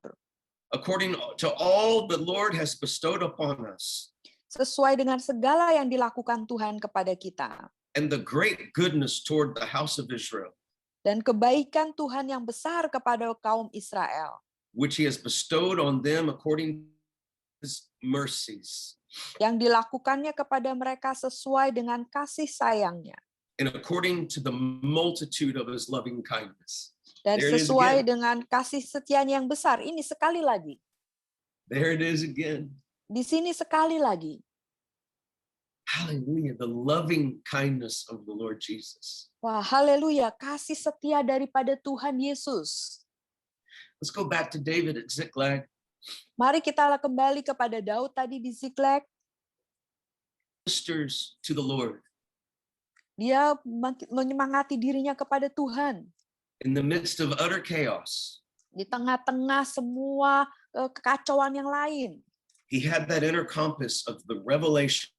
according to all the Lord has bestowed upon us, sesuai dengan segala yang dilakukan Tuhan kepada kita, and the great goodness toward the house of Israel, dan kebaikan Tuhan yang besar kepada kaum Israel, which he has bestowed on them according to his mercies, yang dilakukannya kepada mereka sesuai dengan kasih sayangnya, and according to the multitude of his loving kindness. dan There it is sesuai again. dengan kasih setianya yang besar. Ini sekali lagi. There it is again. Di sini sekali lagi. Hallelujah. The loving kindness of the Lord Jesus. Wah, haleluya, kasih setia daripada Tuhan Yesus. Let's go back to David at Ziklag. Mari kita kembali kepada Daud tadi di Ziklag. Ministers to the Lord Dia menyemangati dirinya kepada Tuhan. in the midst of utter chaos. Di tengah-tengah semua kekacauan yang lain. He had that inner compass of the revelation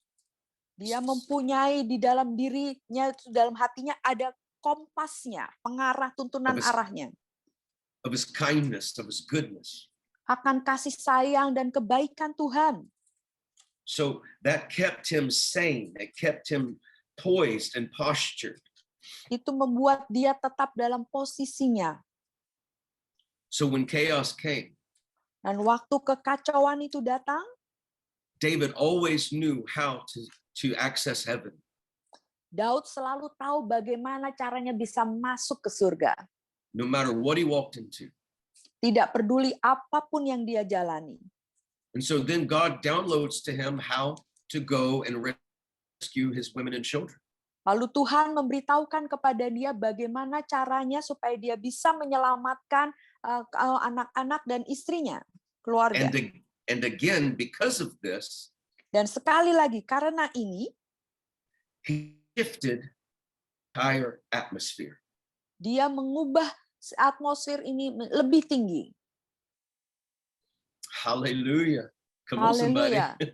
Dia mempunyai di dalam dirinya, dalam hatinya ada kompasnya, pengarah tuntunan arahnya. of his kindness, of his goodness. Akan kasih sayang dan kebaikan Tuhan. So that kept him sane. It kept him poised and postured. Itu membuat dia tetap dalam posisinya. So when chaos came, Dan waktu kekacauan itu datang, David always knew how to access heaven. Daud selalu tahu bagaimana caranya bisa masuk ke surga. No matter what he walked into. Tidak peduli apapun yang dia jalani. And so then God downloads to him how to go and rescue his women and children. Lalu Tuhan memberitahukan kepada dia bagaimana caranya supaya dia bisa menyelamatkan anak-anak dan istrinya, keluarga. And again, because of this, Dan sekali lagi karena ini, he shifted entire atmosphere. dia mengubah atmosfer ini lebih tinggi. Hallelujah. Come on, somebody. Haleluya.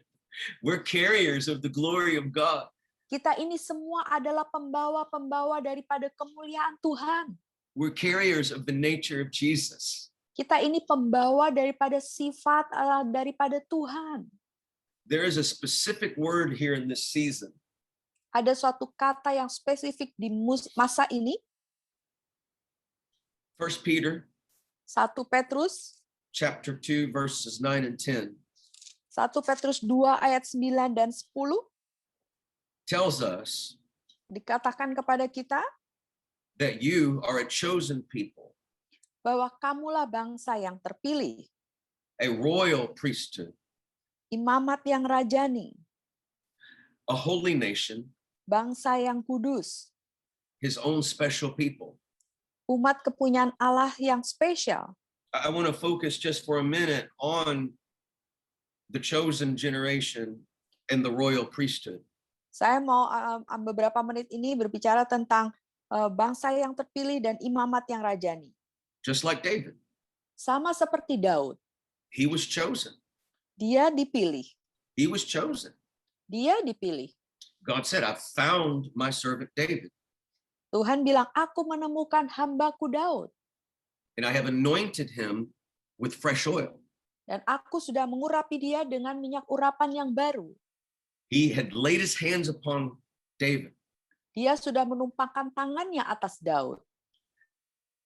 We're carriers of the glory of God. Kita ini semua adalah pembawa-pembawa daripada kemuliaan Tuhan. We're carriers of the nature of Jesus. Kita ini pembawa daripada sifat daripada Tuhan. There is a specific word here in this season. Ada suatu kata yang spesifik di masa ini. 1 Peter 1 Petrus chapter 2 verses 9 and 10 1 Petrus 2 ayat 9 dan 10 tells us dikatakan kepada kita that you are a chosen people, bahwa kamulah bangsa yang terpilih, a royal priesthood, imamat yang rajani, a holy nation, bangsa yang kudus, his own special people. umat kepunyaan Allah yang spesial. I want to focus just for a minute on the chosen generation and the royal priesthood. Saya mau beberapa menit ini berbicara tentang bangsa yang terpilih dan imamat yang rajani. Just like David, Sama seperti Daud, he was chosen. dia dipilih. He was chosen. Dia dipilih. God said, I found my servant David, Tuhan bilang, aku menemukan hambaku Daud. and I have anointed him with fresh oil. Dan aku sudah mengurapi dia dengan minyak urapan yang baru. He had laid his hands upon David. Dia sudah menumpangkan tangannya atas Daud.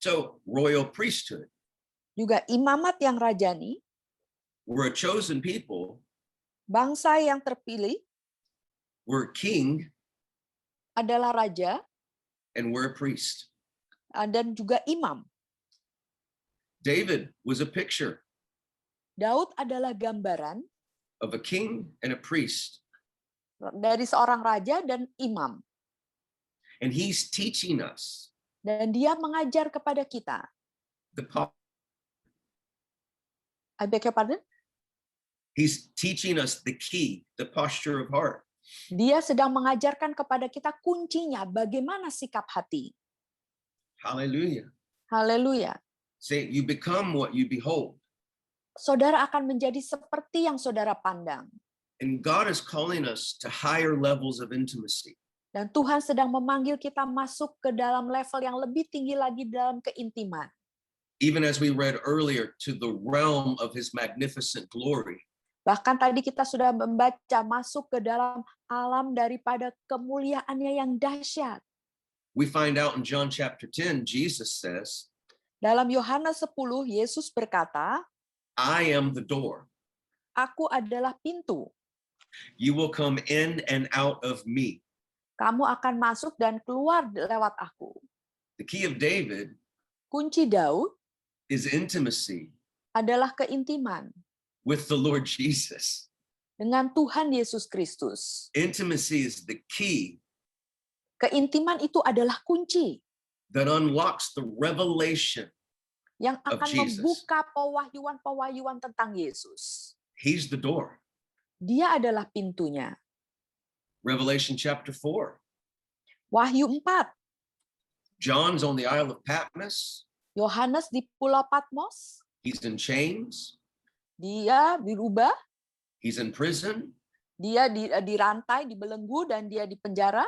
So, royal priesthood, Juga imamat yang rajani, we're a chosen people, bangsa yang terpilih, we're a king, adalah raja and we're a priest. dan juga imam. David was a picture Daud adalah gambaran of a king and a priest. dari seorang raja dan imam. And he's teaching us Dan dia mengajar kepada kita. the po- I beg your pardon? he's teaching us the key, the posture of heart. Dia sedang mengajarkan kepada kita kuncinya bagaimana sikap hati. Hallelujah. Haleluya. Say, you become what you behold. Saudara akan menjadi seperti yang saudara pandang. And God is calling us to higher levels of intimacy. Dan Tuhan sedang memanggil kita masuk ke dalam level yang lebih tinggi lagi dalam keintiman. Even as we read earlier, to the realm of his magnificent glory. Bahkan tadi kita sudah membaca masuk ke dalam alam daripada kemuliaannya yang dahsyat. We find out in John chapter 10, Jesus says, Dalam Yohanes 10, Yesus berkata, I am the door. aku adalah pintu. You will come in and out of me. Kamu akan masuk dan keluar lewat aku. The key of David Kunci Daud is intimacy adalah keintiman with the Lord Jesus. dengan Tuhan Yesus Kristus. Intimacy is the key Keintiman itu adalah kunci that unlocks the revelation. yang Of akan Jesus. membuka pewahyuan-pewahyuan tentang Yesus. He's the door. Dia adalah pintunya. Revelation chapter 4. Wahyu 4, John's on the Isle of Patmos. Yohanes di Pulau Patmos, He's in chains. dia dirubah, He's in prison. dia dirantai, dibelenggu, dan dia di penjara.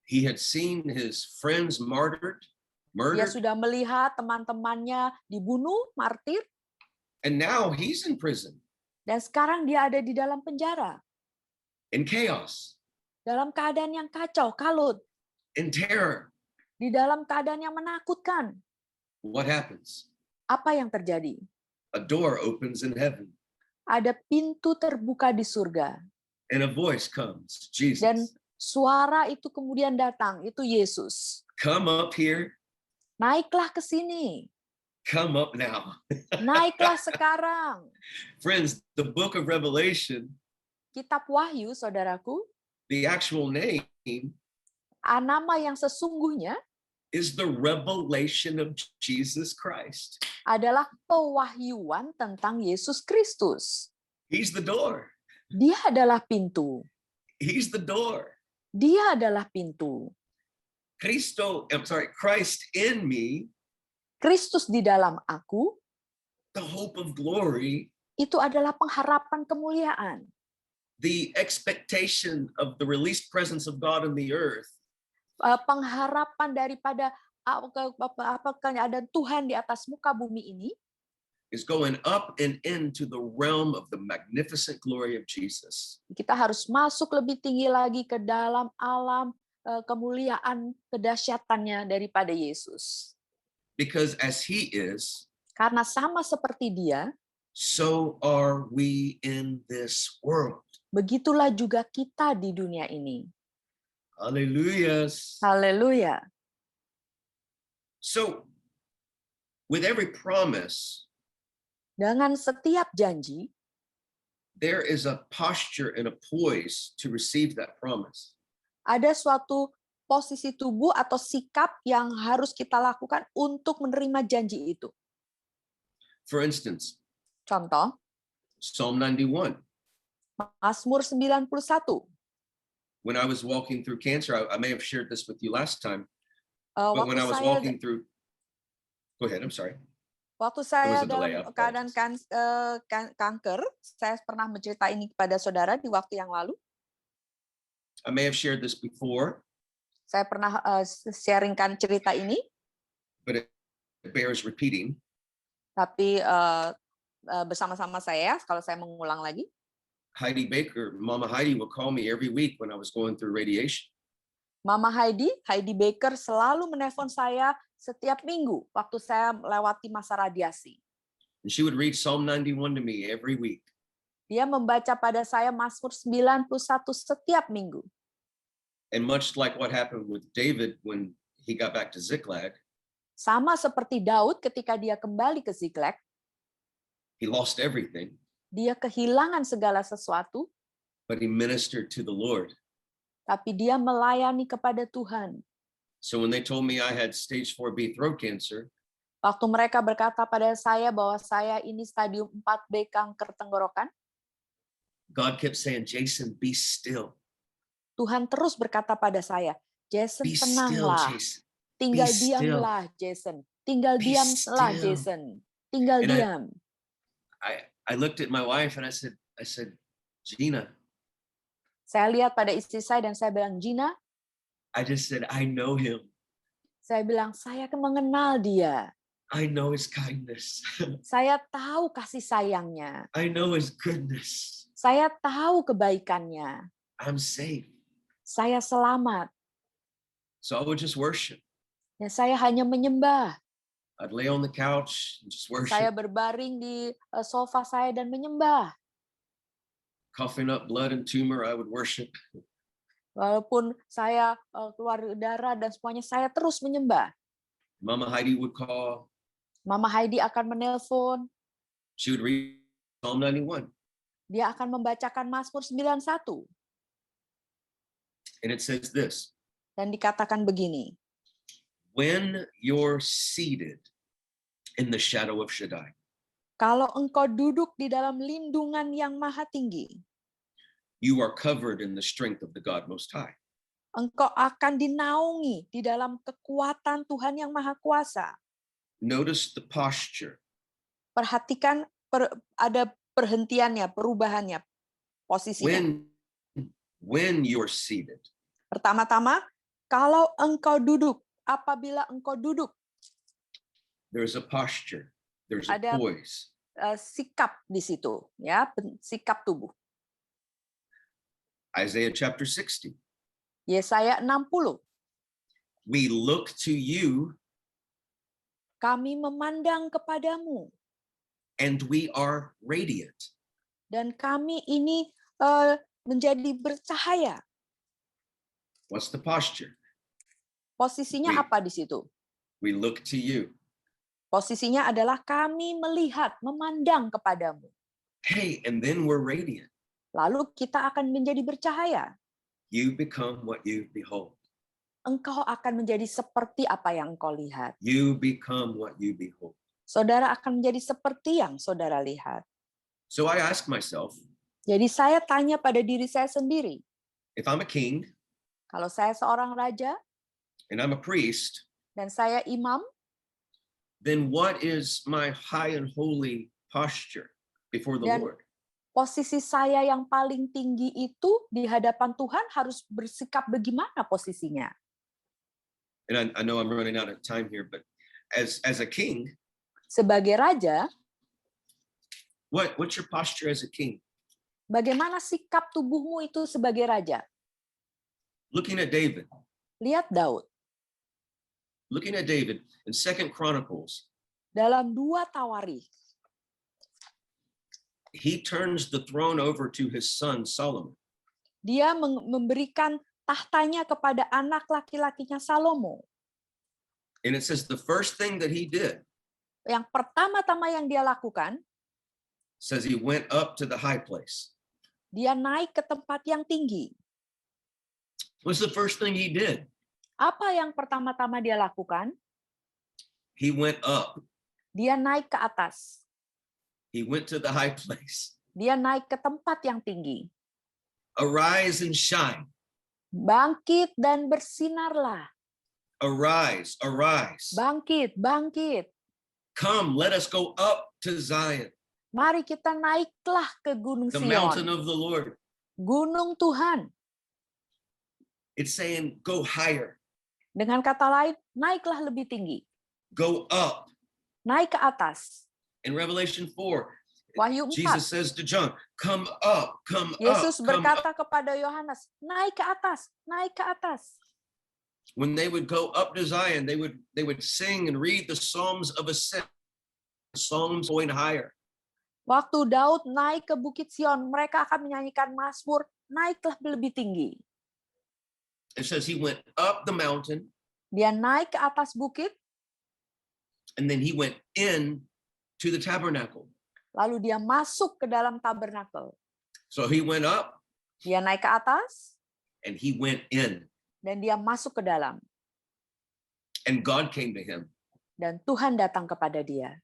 He had seen his friends Dia murdered. sudah melihat teman-temannya dibunuh, martir, And now he's in prison, dan sekarang dia ada di dalam penjara. in chaos, Dalam keadaan yang kacau, kalut, in terror. di dalam keadaan yang menakutkan. What happens? Apa yang terjadi? A door opens in heaven Ada pintu terbuka di surga. and a voice comes. Dan Jesus, suara itu kemudian datang, itu Yesus. come up here. Naiklah ke sini. Come up now. Naiklah sekarang. Friends, the book of Revelation, Kitab Wahyu, saudaraku, the actual name nama yang sesungguhnya is the revelation of Jesus Christ. adalah pewahyuan tentang Yesus Kristus. He's the door. Dia adalah pintu. He's the door. Dia adalah pintu. Christ in me, Kristus di dalam aku, the hope of glory, itu adalah pengharapan kemuliaan. the expectation of the released presence of God in the earth Pengharapan daripada keadaan Tuhan di atas muka bumi ini is going up and into the realm of the magnificent glory of Jesus. kita harus masuk lebih tinggi lagi ke dalam alam kemuliaan kedahsyatannya daripada Yesus. Because as he is, Karena sama seperti Dia, so are we in this world. begitulah juga kita di dunia ini. Hallelujah. Haleluya. So, with every promise, Dengan setiap janji, there is a posture and a poise to receive that promise. ada suatu posisi tubuh atau sikap yang harus kita lakukan untuk menerima janji itu. For instance, Contoh, Psalm 91. Mazmur 91. When I was walking through cancer, I may have shared this with you last time, but Waktu when I was saya walking through, go ahead, I'm sorry. Waktu saya was a delay, dalam I keadaan kanker, saya pernah mencerita ini kepada saudara di waktu yang lalu. I may have shared this before, Saya pernah sharingkan cerita ini, but it bears repeating. tapi bersama-sama saya, kalau saya mengulang lagi, Heidi Baker, Mama Heidi would call me every week when I was going through radiation. Mama Heidi Baker selalu menelpon saya setiap minggu waktu saya melewati masa radiasi. And she would read Psalm 91 to me every week. Dia membaca pada saya Mazmur 91 setiap minggu. And much like what happened with David when he got back to Ziklag, Sama seperti Daud ketika dia kembali ke Ziklag, he lost everything, dia kehilangan segala sesuatu, but he ministered to the Lord. tapi dia melayani kepada Tuhan. So when they told me I had stage 4B throat cancer, Waktu mereka berkata pada saya bahwa saya ini stadium 4B kanker tenggorokan, God kept saying, Jason, be still. Tuhan terus berkata pada saya, Jason, Be still, tenanglah. Jason. Tinggal Be still. diamlah, Jason. Tinggal Be diamlah, still. Jason. Tinggal And diam. I looked at my wife and I said, Gina, Saya lihat pada istri saya dan saya bilang, Gina, I just said, I know him. saya bilang, saya mengenal dia. I know his kindness. Saya tahu kasih sayangnya. I know his goodness. Saya tahu kebaikannya. I'm safe. Saya selamat. So I would just worship. Dan saya hanya menyembah. I'd lay on the couch and just Saya worship, berbaring di sofa saya dan menyembah. coughing up blood and tumor, I would worship. Walaupun saya keluar darah dan semuanya, saya terus menyembah. Mama Heidi would call. Mama Heidi akan menelpon. She would read Psalm 91. Dia akan membacakan Mazmur 91. And it says this, Dan dikatakan begini, when you're seated in the shadow of Shaddai, kalau engkau duduk di dalam lindungan yang maha tinggi, you are covered in the strength of the God Most High. engkau akan dinaungi di dalam kekuatan Tuhan yang maha kuasa. Notice the posture. Perhatikan ada perhentiannya, perubahannya, posisinya. When you're seated, Pertama-tama, kalau engkau duduk, apabila engkau duduk, there's a posture, there's a Ada- poise. sikap di situ, ya, sikap tubuh. Isaiah chapter 60. Yesaya 60. We look to you Kami memandang kepadamu and we are radiant. dan kami ini menjadi bercahaya. What's the posture? Posisinya Wait. apa di situ? We look to you. Posisinya adalah kami melihat, memandang kepadamu. Hey, and then we're radiant. Lalu kita akan menjadi bercahaya. You become what you behold. Engkau akan menjadi seperti apa yang engkau lihat. You become what you behold. Saudara akan menjadi seperti yang saudara lihat. So I ask myself, Jadi saya tanya pada diri saya sendiri, if I'm a king kalau saya seorang raja and I'm a priest, dan saya imam, then what is my high and holy posture before the Dan- Lord? Posisi saya yang paling tinggi itu di hadapan Tuhan harus bersikap bagaimana posisinya? And I know I'm running out of time here, but as a king, Sebagai raja, what's your posture as a king? bagaimana sikap tubuhmu itu sebagai raja? Looking at David, Lihat Daud. looking at David in 2 Chronicles, Dalam 2 Tawarikh, he turns the throne over to his son Solomon. dia memberikan tahtanya kepada anak laki-lakinya Salomo. And it says the first thing that he did Yang pertama-tama yang dia lakukan, says he went up to the high place. dia naik ke tempat yang tinggi. What's the first thing he did? Apa yang pertama-tama dia lakukan? He went up. Dia naik ke atas. He went to the high place. Dia naik ke tempat yang tinggi. Arise and shine. Bangkit dan bersinarlah. Arise, arise. Bangkit, bangkit. Come, let us go up to Zion, Mari kita naiklah ke Gunung the mountain Sion. of the Lord. Gunung Tuhan. It's saying go higher, Dengan kata lain, naiklah lebih tinggi. go up. Naik ke atas. In Revelation 4, Wahyu 4. Jesus says to John, come up, come Yesus up, come up. berkata kepada Yohanes, naik ke atas, naik ke atas. When they would go up to Zion, they would sing and read the Psalms of Ascent, Psalms going higher. Waktu Daud naik ke Bukit Sion, mereka akan menyanyikan mazmur, naiklah lebih tinggi. It says he went up the mountain Dia naik ke atas bukit, and then he went in to the tabernacle. lalu dia masuk ke dalam tabernakel. So he went up Dia naik ke atas, and he went in, dan dia masuk ke dalam. and God came to him. Dan Tuhan datang kepada dia.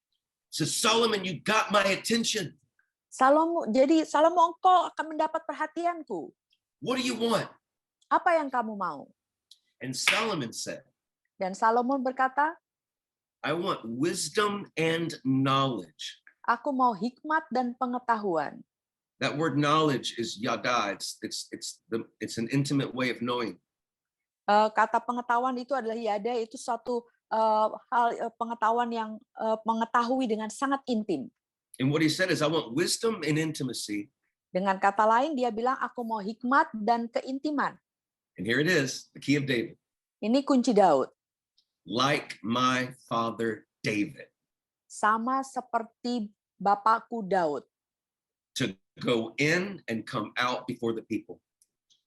Says, Solomon, you got my attention. Salomo, engkau akan mendapat perhatianku. What do you want? Apa yang kamu mau? And Solomon said, Dan Salomo berkata, I want wisdom and knowledge. aku mau hikmat dan pengetahuan. That word knowledge is yada. It's an intimate way of knowing. Kata pengetahuan itu adalah yada, itu suatu hal pengetahuan yang mengetahui dengan sangat intim. And what he said is, I want wisdom and intimacy. Dengan kata lain, dia bilang, aku mau hikmat dan keintiman. And here it is, the key of David. Ini kunci Daud. Like my father David. Sama seperti bapakku Daud. To go in and come out before the people.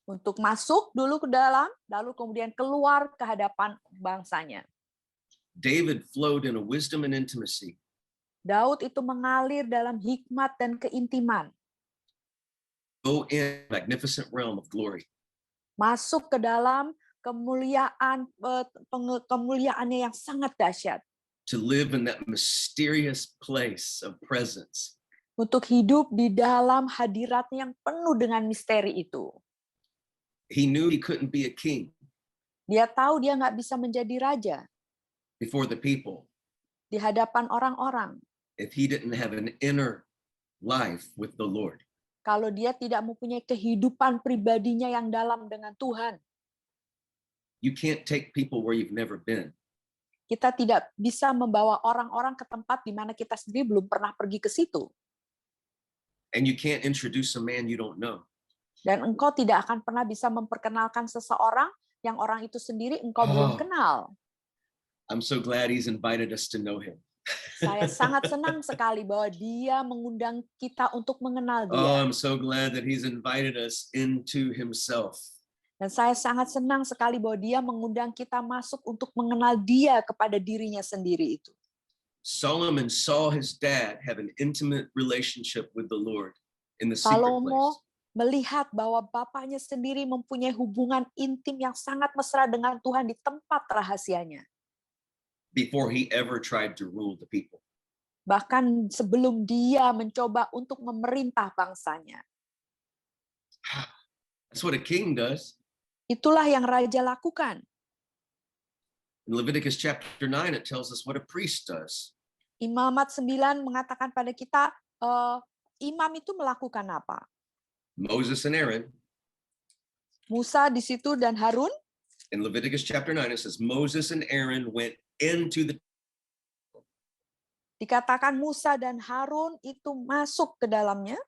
Untuk masuk dulu ke dalam, lalu kemudian keluar ke hadapan bangsanya. David flowed in a wisdom and intimacy. Daud itu mengalir dalam hikmat dan keintiman. Go in magnificent realm of glory. Masuk ke dalam kemuliaannya yang sangat dahsyat. To live in that mysterious place of presence. Untuk hidup di dalam hadiratnya yang penuh dengan misteri itu. He knew he couldn't be a king. Dia tahu dia nggak bisa menjadi raja. Before the people. Di hadapan orang-orang. If he didn't have an inner life with the Lord. Kalau dia tidak mempunyai kehidupan pribadinya yang dalam dengan Tuhan. You can't take people where you've never been. Kita tidak bisa membawa orang-orang ke tempat di mana kita sendiri belum pernah pergi ke situ. And you can't introduce a man you don't know. Dan engkau tidak akan pernah bisa memperkenalkan seseorang yang orang itu sendiri engkau belum kenal. I'm so glad he's invited us to know him. Saya sangat senang sekali bahwa dia mengundang kita untuk mengenal dia. Oh, I'm so glad that he's invited us into himself. Dan saya sangat senang sekali bahwa dia mengundang kita masuk untuk mengenal dia kepada dirinya sendiri itu. Solomon saw his dad have an intimate relationship with the Lord in the secret Salomo place. Melihat bahwa bapaknya sendiri mempunyai hubungan intim yang sangat mesra dengan Tuhan di tempat rahasianya. Before he ever tried to rule the people. Bahkan sebelum dia mencoba untuk memerintah bangsanya. That's what a king does. Itulah yang raja lakukan. In Leviticus chapter 9, it tells us what a priest does. Imamat 9 mengatakan pada kita, imam itu melakukan apa? Moses and Aaron. Musa di situ dan Harun. In Leviticus chapter 9, it says Moses and Aaron went into the. Dikatakan Musa dan Harun itu masuk ke dalamnya.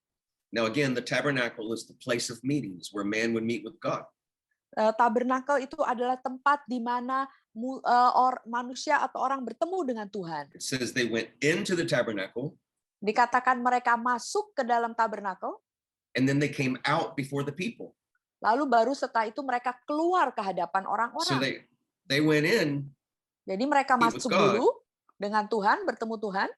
Now again, the tabernacle is the place of meetings where man would meet with God. Tabernakel itu adalah tempat di mana manusia atau orang bertemu dengan Tuhan. It says they went into the tabernacle. Dikatakan mereka masuk ke dalam tabernakel. And then they came out before the people. Lalu baru setelah itu mereka keluar ke hadapan orang-orang. So they went in. Jadi mereka masuk dulu dengan Tuhan, bertemu Tuhan.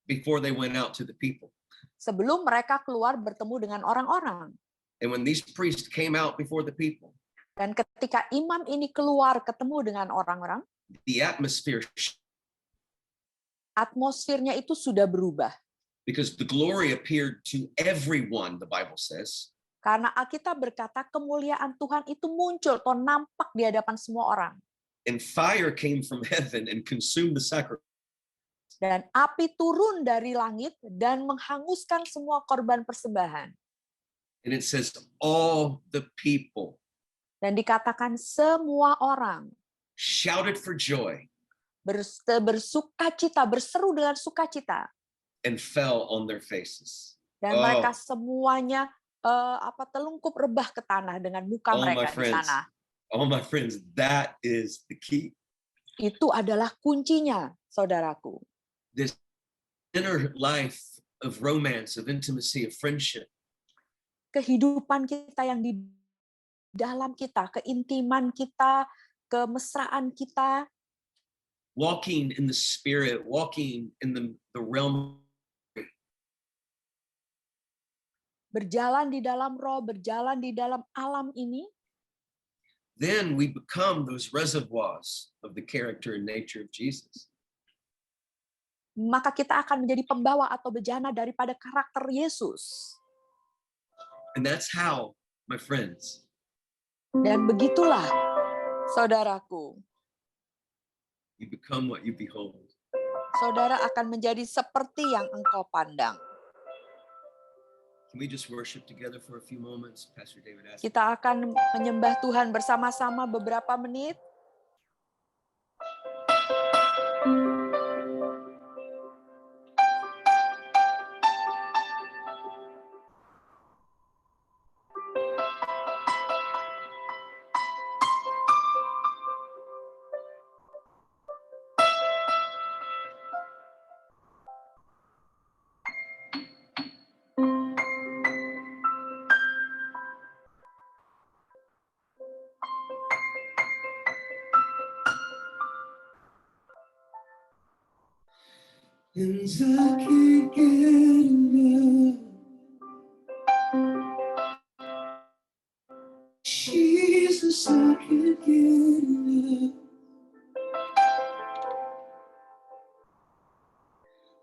Before they went out to the people. Sebelum mereka keluar bertemu dengan orang-orang. And when these priests came out before the people. Dan ketika imam ini keluar ketemu dengan orang-orang, the atmosfernya itu sudah berubah. Because the glory appeared to everyone, the Bible says. Karena Alkitab berkata kemuliaan Tuhan itu muncul atau nampak di hadapan semua orang. And fire came from heaven and consumed the sacrifice. Dan api turun dari langit dan menghanguskan semua korban persembahan. And it says all the people. Dan dikatakan semua orang shouted for joy. Bersukacita, berseru dengan sukacita. And fell on their faces. Dan mereka semuanya telungkup rebah ke tanah dengan muka mereka di tanah. Oh my friends, that is the key. Itu adalah kuncinya, saudaraku. This inner life of romance, of intimacy, of friendship. Kehidupan kita yang di dalam kita, keintiman kita, kemesraan kita. Walking in the spirit, walking in the realm. Berjalan di dalam roh, berjalan di dalam alam ini. Then we become those reservoirs of the character and nature of Jesus. Maka kita akan menjadi pembawa atau bejana daripada karakter Yesus. And that's how, my friends. Dan begitulah, saudaraku. You become what you behold. Saudara akan menjadi seperti yang engkau pandang. Can we just worship together for a few moments? Pastor David asked. Kita akan menyembah Tuhan bersama-sama beberapa menit. And I can't get enough. Jesus, I can't get enough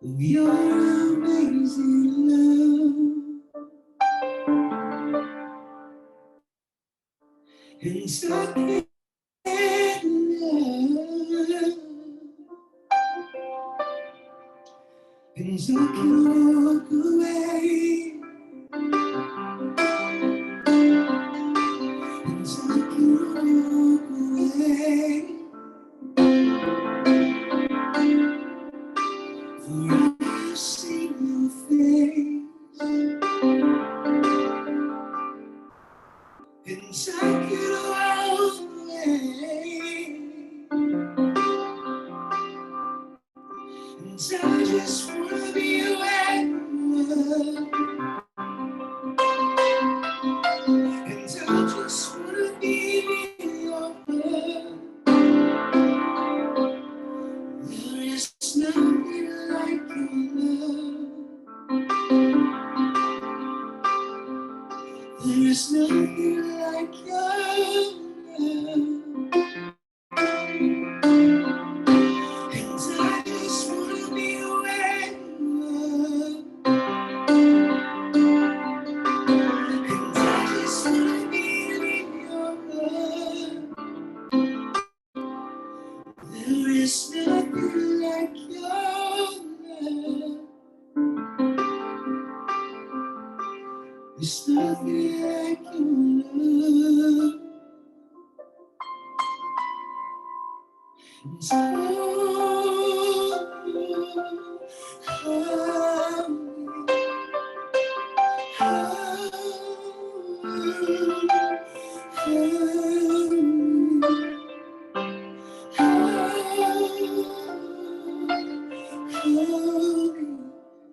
of your amazing love. And I can't get enough. And I can walk away. And I can walk away. For I've seen your face. And I can walk away. And I just wanna be where you are. And I just wanna be in your love. There is nothing like your love. There is nothing like your love. There's nothing like your love. It's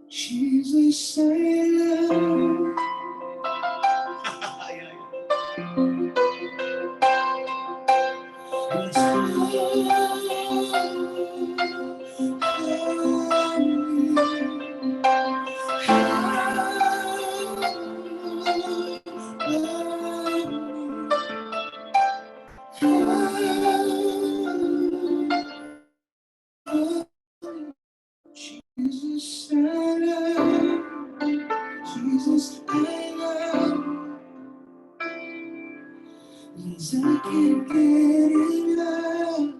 Jesus, I love. Jesus, I love. Jesus, I love. Yes, I can't get enough.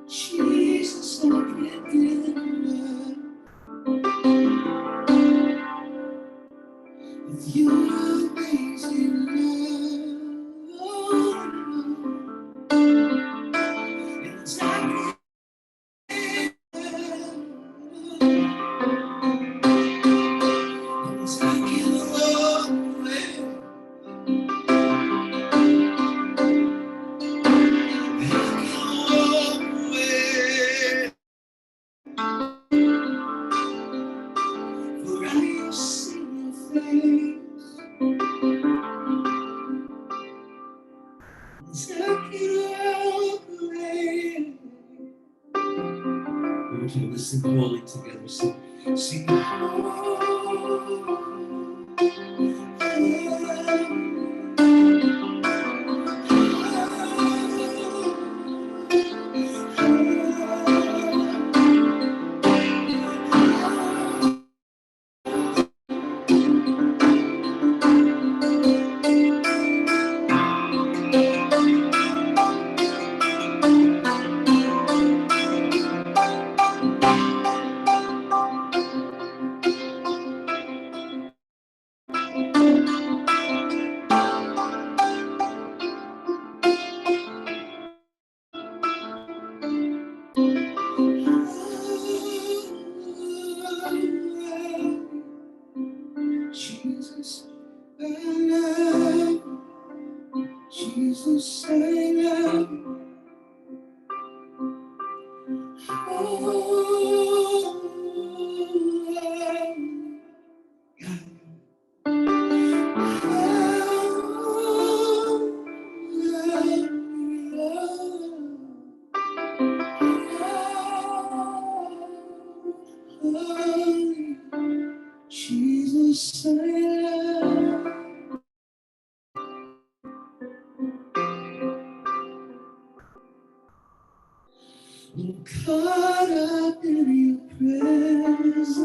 Jesus, I can't get enough. With your amazing love. Yes, I can't yes, I can't walk away. I can't walk away. For I have seen your face. Yes, I can't walk away. I want you to listen holy together. Sing Jesus, I love. Jesus, I love. Jesus, I love. I'm caught up in your presence,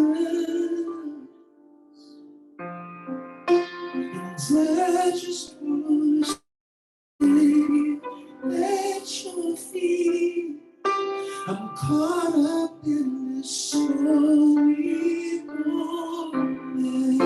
and I just want to stay at your feet. I'm caught up in this story moment.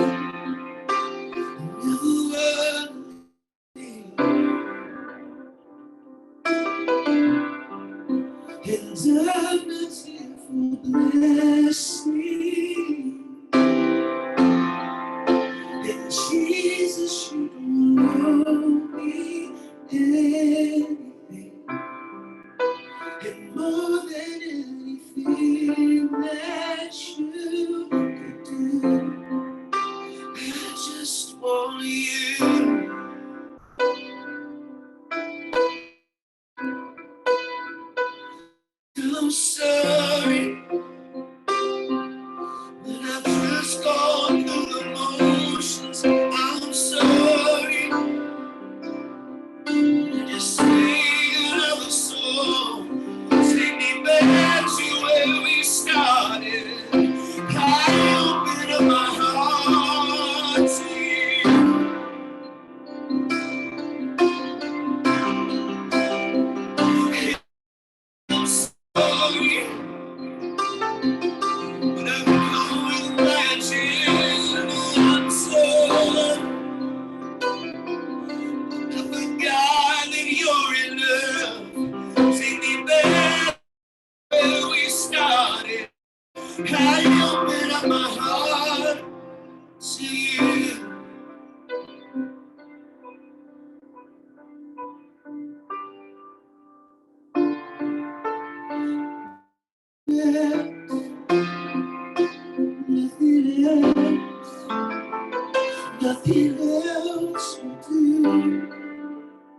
Nothing else will do.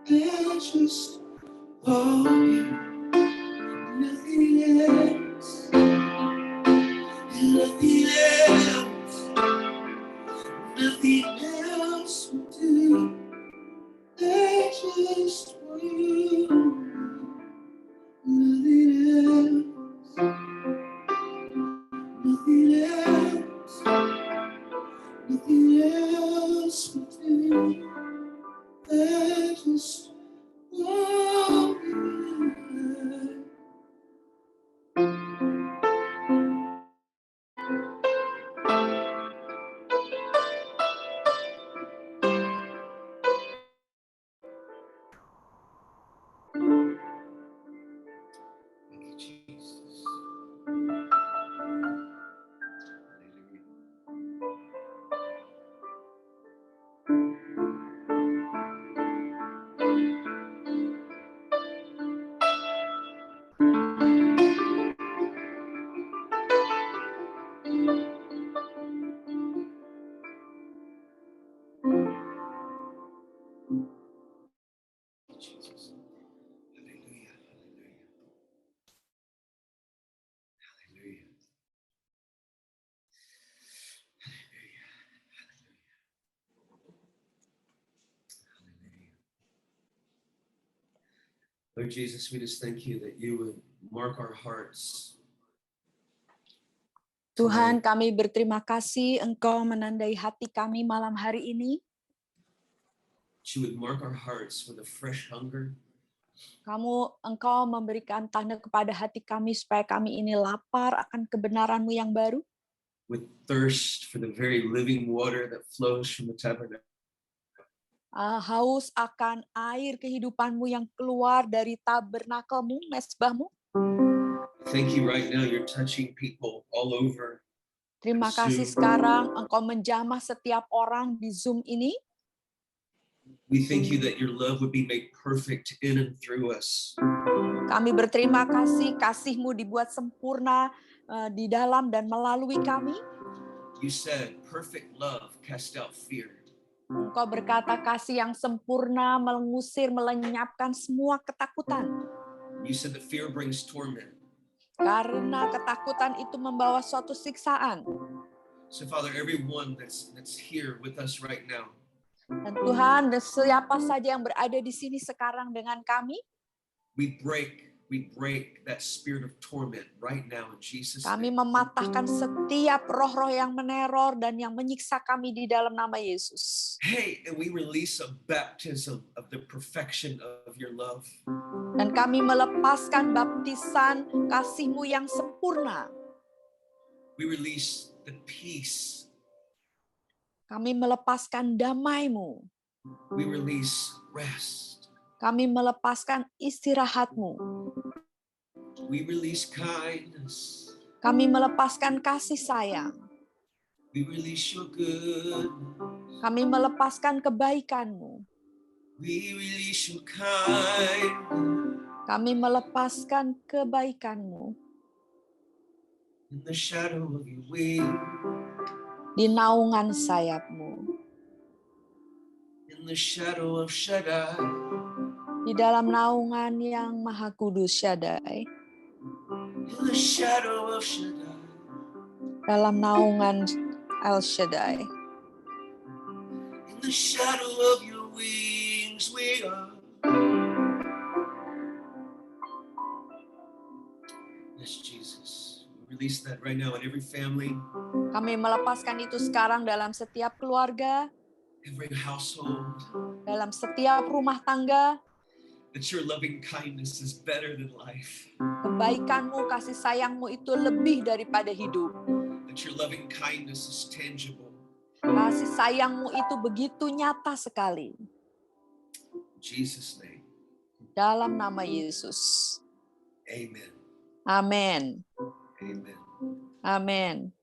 I just want you. Nothing else. Nothing else. Nothing else will do. I just want you. Nothing else. Nothing else. Nothing else will do. I just want you. Thank you, Jesus. Hallelujah. Jesus. Hallelujah. Hallelujah. Hallelujah. Hallelujah. Lord Jesus, we just thank you that you would mark our hearts. Tuhan, kami berterima kasih Engkau menandai hati kami malam hari ini. That you would mark our hearts with a fresh hunger, Engkau memberikan tanda kepada hati kami supaya kami ini lapar akan kebenaran-Mu yang baru, with thirst for the very living water that flows from the tabernacle. haus akan air kehidupan-Mu yang keluar dari tabernakel-Mu, mesbah-Mu. Thank you right now, you're touching people all over. Terima kasih sekarang Engkau menjamah setiap orang di Zoom ini. We thank you that your love would be made perfect in and through us. Kami berterima kasih, kasih-Mu dibuat sempurna di dalam dan melalui kami. You said perfect love cast out fear. Engkau berkata kasih yang sempurna mengusir, melenyapkan semua ketakutan. You said that fear brings torment. Karena ketakutan itu membawa suatu siksaan. So Father, everyone that's here with us right now, Dan Tuhan, dan siapa saja yang berada di sini sekarang dengan kami, we break that spirit of torment right now in Jesus' kami name. mematahkan setiap roh-roh yang meneror dan yang menyiksa kami di dalam nama Yesus. Hey, and we release a baptism of the perfection of your love. Dan kami melepaskan baptisan kasih-Mu yang sempurna. We release the peace. Kami melepaskan damai-Mu. We release rest. Kami melepaskan istirahat-Mu. We release kindness. Kami melepaskan kasih sayang. We release your goodness. Kami melepaskan kebaikan-Mu. We release your kindness. Kami melepaskan kebaikan-Mu. In the shadow of your wing. Di naungan sayap-Mu. In the shadow of Shaddai. Di dalam naungan yang Maha Kudus Shaddai. In the shadow of Shaddai. Dalam naungan El Shaddai. In the shadow of your wings we are. Yes, Jesus. We release that right now in every family. Kami melepaskan itu sekarang dalam setiap keluarga, Every household. dalam setiap rumah tangga. That your loving kindness is better than life. Kebaikan-Mu, kasih sayang-Mu itu lebih daripada hidup. That your loving kindness is tangible. Kasih sayang-Mu itu begitu nyata sekali. In Jesus' name. Dalam nama Yesus. Amen. Amin. Amen. Amin.